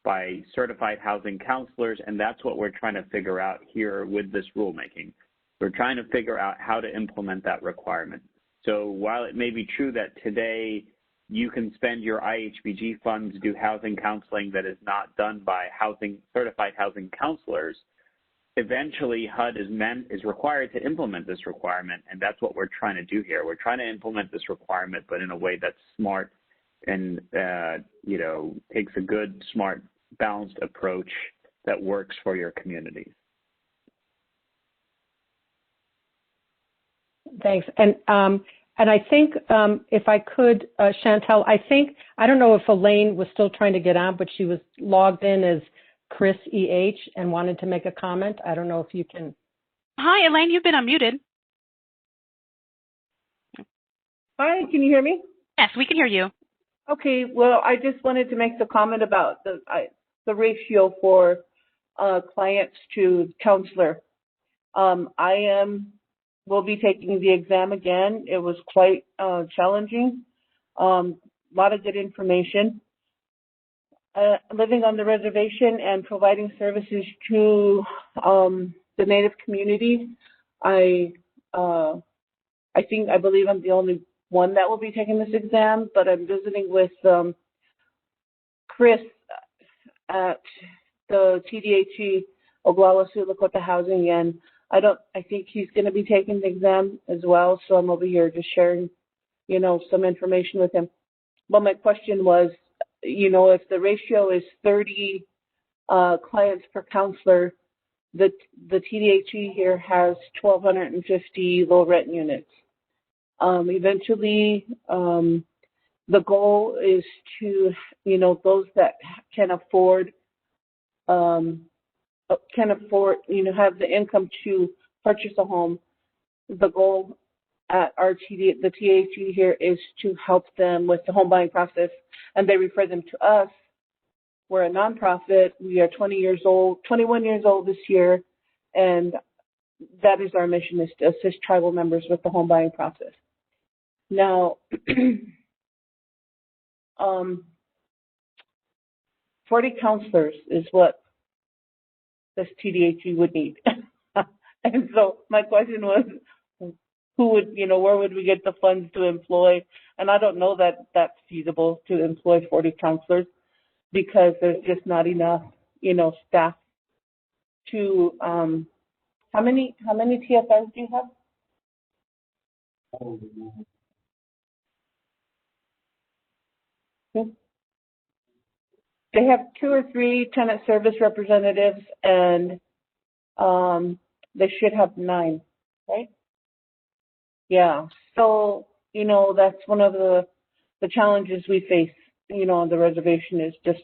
by certified housing counselors, and that's what we're trying to figure out here with this rulemaking. We're trying to figure out how to implement that requirement. So while it may be true that today you can spend your IHBG funds to do housing counseling that is not done by certified housing counselors, eventually HUD is required to implement this requirement, and that's what we're trying to do here. We're trying to implement this requirement, but in a way that's smart and takes a good, smart, balanced approach that works for your communities. Thanks. And I think if I could, Chantel, I don't know if Elaine was still trying to get on, but she was logged in as Chris EH and wanted to make a comment. I don't know if you can. Hi, Elaine, you've been unmuted. Hi, can you hear me? Yes, we can hear you. Okay, well, I just wanted to make the comment about the ratio for clients to counselor. Will be taking the exam again. It was quite challenging. A lot of good information. Living on the reservation and providing services to the Native community, I believe I'm the only one that will be taking this exam, but I'm visiting with Chris at the TDHE Oglala Lakota Housing, and I think he's going to be taking the exam as well. So I'm over here just sharing, some information with him. But my question was, if the ratio is 30 clients per counselor, the TDHE here has 1,250 low rent units. Eventually, the goal is to, those that can afford, have the income to purchase a home. The goal at the TDHE here is to help them with the home buying process, and they refer them to us. We're a nonprofit. We are 21 years old this year, and that is our mission, is to assist tribal members with the home buying process. Now, 40 counselors is what this TDHE would need. And so my question was, where would we get the funds to employ? And I don't know that that's feasible to employ 40 counselors because there's just not enough, staff to How many TSRs do you have? They have 2 or 3 tenant service representatives, and they should have 9, right? Yeah. So, that's one of the challenges we face, on the reservation is just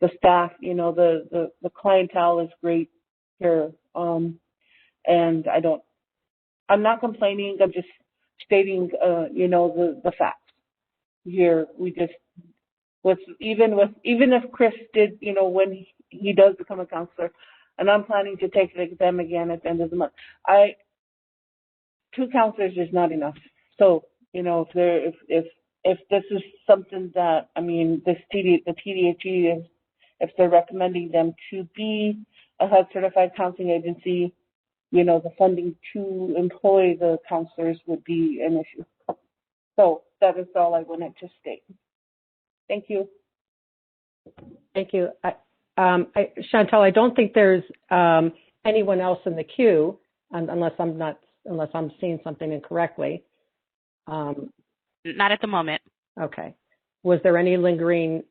the staff, the clientele is great here. And I'm not complaining, I'm just stating, the facts here. We just, even if Chris did, when he does become a counselor, and I'm planning to take the exam again at the end of the month, 2 counselors is not enough. So, if this is something that, the TDHE is, if they're recommending them to be a HUD certified counseling agency, the funding to employ the counselors would be an issue. So that is all I wanted to state. Thank you. Thank you. Chantel, I don't think there's anyone else in the queue, unless I'm seeing something incorrectly. Not at the moment. Okay. Was there any lingering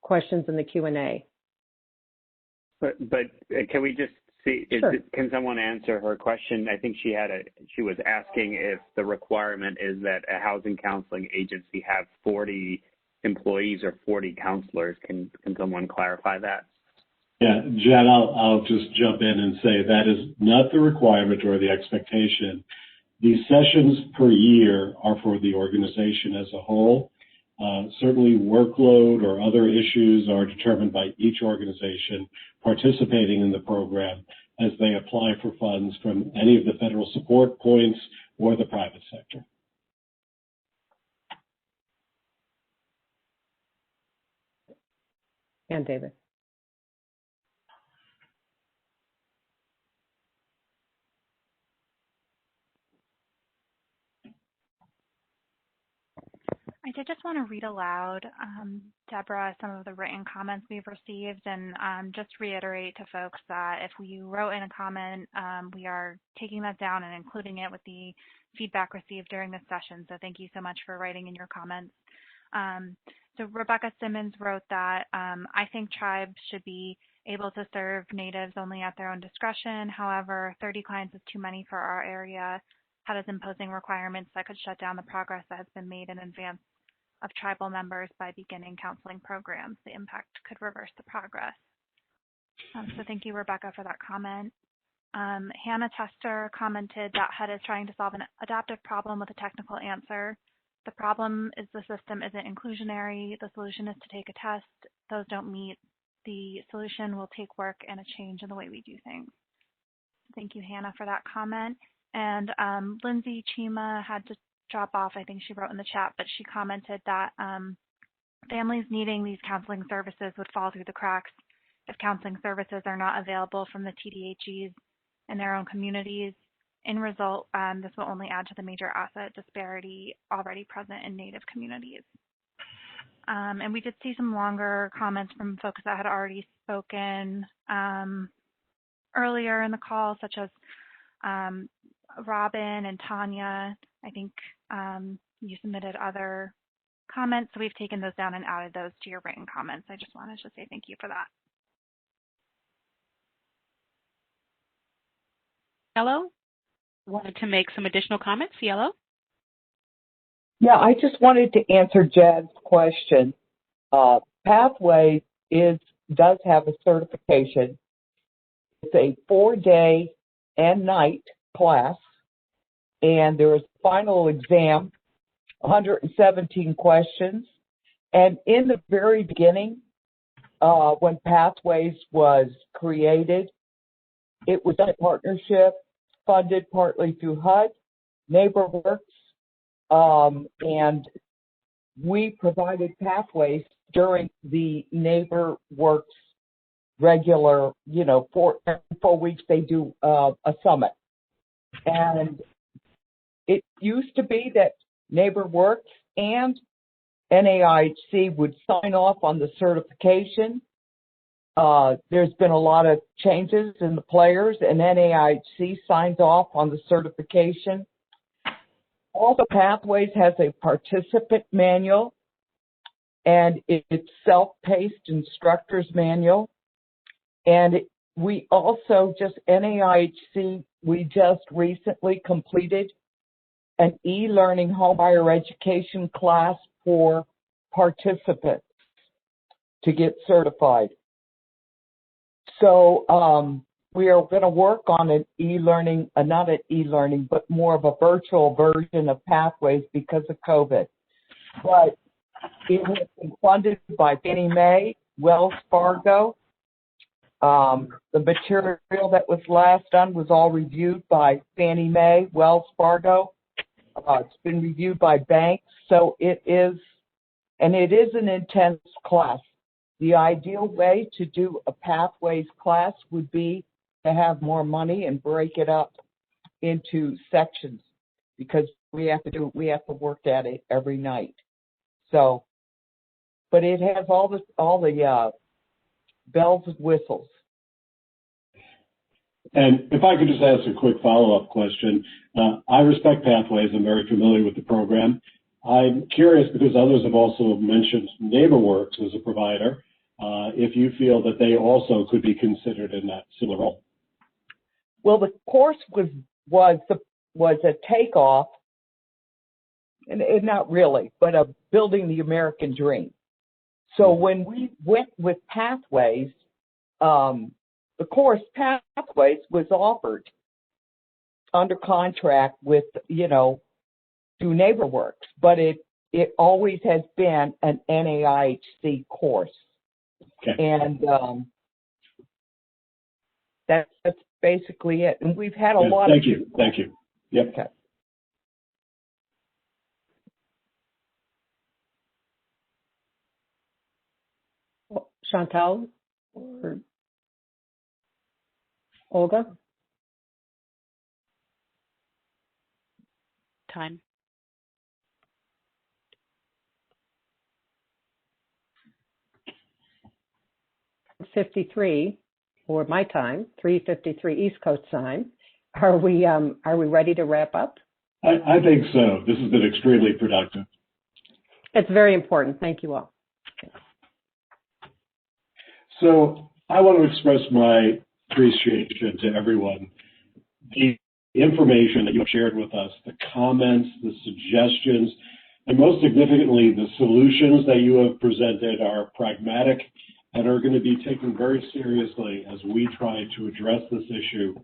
questions in the Q&A? But can we just see? Sure. Can someone answer her question? I think she was asking if the requirement is that a housing counseling agency have 40 employees or 40 counselors. Can someone clarify that? Yeah, Jen, I'll just jump in and say that is not the requirement or the expectation. These sessions per year are for the organization as a whole. Certainly workload or other issues are determined by each organization participating in the program as they apply for funds from any of the federal support points or the private sector. And David. I did just want to read aloud, Deborah, some of the written comments we've received, and just reiterate to folks that if you wrote in a comment, we are taking that down and including it with the feedback received during this session. So thank you so much for writing in your comments. So Rebecca Simmons wrote that I think tribes should be able to serve natives only at their own discretion. However, 30 clients is too many for our area. HUD is imposing requirements that could shut down the progress that has been made in advance of tribal members by beginning counseling programs. The impact could reverse the progress. So thank you, Rebecca, for that comment. Hannah Tester commented that HUD is trying to solve an adaptive problem with a technical answer. The problem is the system isn't inclusionary. The solution is to take a test. Those don't meet. The solution will take work and a change in the way we do things. Thank you, Hannah, for that comment. And Lindsay Chima had to drop off. I think she wrote in the chat, but she commented that families needing these counseling services would fall through the cracks if counseling services are not available from the TDHEs in their own communities. In result, this will only add to the major asset disparity already present in Native communities. And we did see some longer comments from folks that had already spoken earlier in the call, such as Robin and Tanya. I think you submitted other comments, so we've taken those down and added those to your written comments. I just wanted to say thank you for that. Yellow wanted to make some additional comments. Yellow? Yeah, I just wanted to answer Jad's question. Pathway does have a certification. It's a 4-day and night class, and there is a final exam, 117 questions. And in the very beginning, when Pathways was created, it was a partnership funded partly through HUD, NeighborWorks, and we provided Pathways during the NeighborWorks regular, every 4 weeks they do a summit. And it used to be that NeighborWorks and NAIHC would sign off on the certification, there's been a lot of changes in the players, and NAIHC signs off on the certification. Also, Pathways has a participant manual, and it's self-paced instructor's manual. And we also NAIHC, we just recently completed an e-learning homebuyer education class for participants to get certified. So we are going to work on an e-learning, not an e-learning, but more of a virtual version of Pathways because of COVID. But it has been funded by Fannie Mae, Wells Fargo. The material that was last done was all reviewed by Fannie Mae, Wells Fargo. It's been reviewed by banks, so it is an intense class. The ideal way to do a Pathways class would be to have more money and break it up into sections, because we have to work at it every night. So, but it has all the bells and whistles. And if I could just ask a quick follow-up question. I respect Pathways. I'm very familiar with the program. I'm curious, because others have also mentioned NeighborWorks as a provider, if you feel that they also could be considered in that similar role. Well, the course was a takeoff, and not really, but of building the American dream. So when we went with Pathways, the course Pathways was offered under contract with, through NeighborWorks, but it always has been an NAIHC course. Okay. And that's basically it. And we've had a lot of... Thank you. Yep. Okay. Chantal or Olga? Time. .53 for my time, 3:53 East Coast time. Are we ready to wrap up? I think so. This has been extremely productive. It's very important. Thank you all. So I want to express my appreciation to everyone. The information that you have shared with us, the comments, the suggestions, and most significantly, the solutions that you have presented are pragmatic and are going to be taken very seriously as we try to address this issue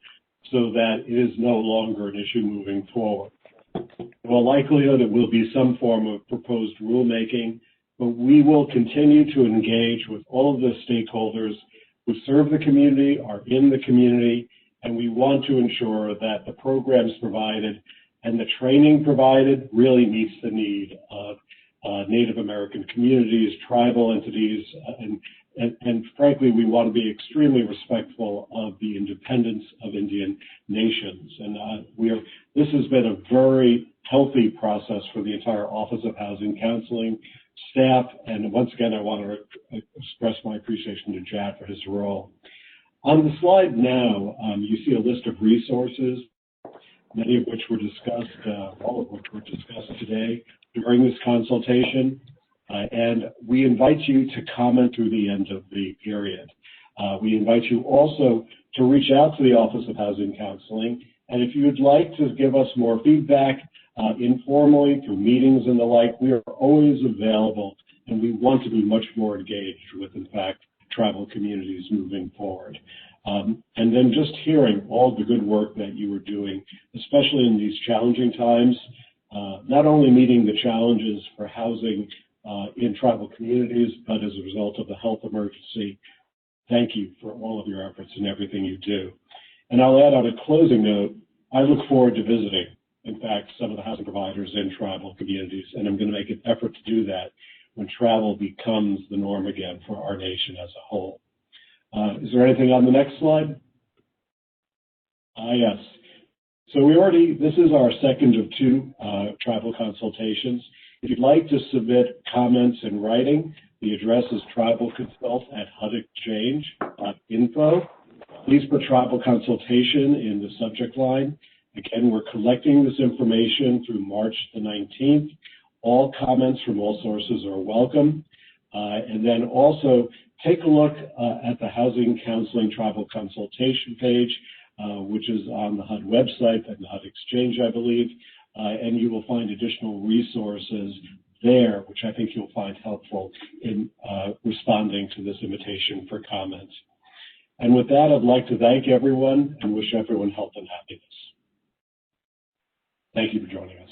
so that it is no longer an issue moving forward. In all likelihood, it will be some form of proposed rulemaking, but we will continue to engage with all of the stakeholders who serve the community, are in the community, and we want to ensure that the programs provided and the training provided really meets the need of Native American communities, tribal entities, and frankly, we want to be extremely respectful of the independence of Indian nations. And this has been a very healthy process for the entire Office of Housing Counseling staff. And once again, I want to express my appreciation to Jad for his role. On the slide now, you see a list of resources, many of which were discussed, all of which were discussed today during this consultation. And we invite you to comment through the end of the period. We invite you also to reach out to the Office of Housing Counseling. And if you would like to give us more feedback informally through meetings and the like, we are always available, and we want to be much more engaged with, in fact, tribal communities moving forward. And then just hearing all the good work that you are doing, especially in these challenging times, not only meeting the challenges for housing in tribal communities, but as a result of the health emergency. Thank you for all of your efforts and everything you do. And I'll add on a closing note, I look forward to visiting, in fact, some of the housing providers in tribal communities, and I'm going to make an effort to do that when travel becomes the norm again for our nation as a whole. Is there anything on the next slide? Yes. So this is our second of two tribal consultations. If you'd like to submit comments in writing, The address is tribalconsult@hudexchange.info. Please put tribal consultation in the subject line. Again, we're collecting this information through March the 19th. All comments from all sources are welcome. And then also take a look at the Housing Counseling Tribal Consultation page, which is on the HUD website and the HUD Exchange, I believe. And you will find additional resources there, which I think you'll find helpful in responding to this invitation for comments. And with that, I'd like to thank everyone and wish everyone health and happiness. Thank you for joining us.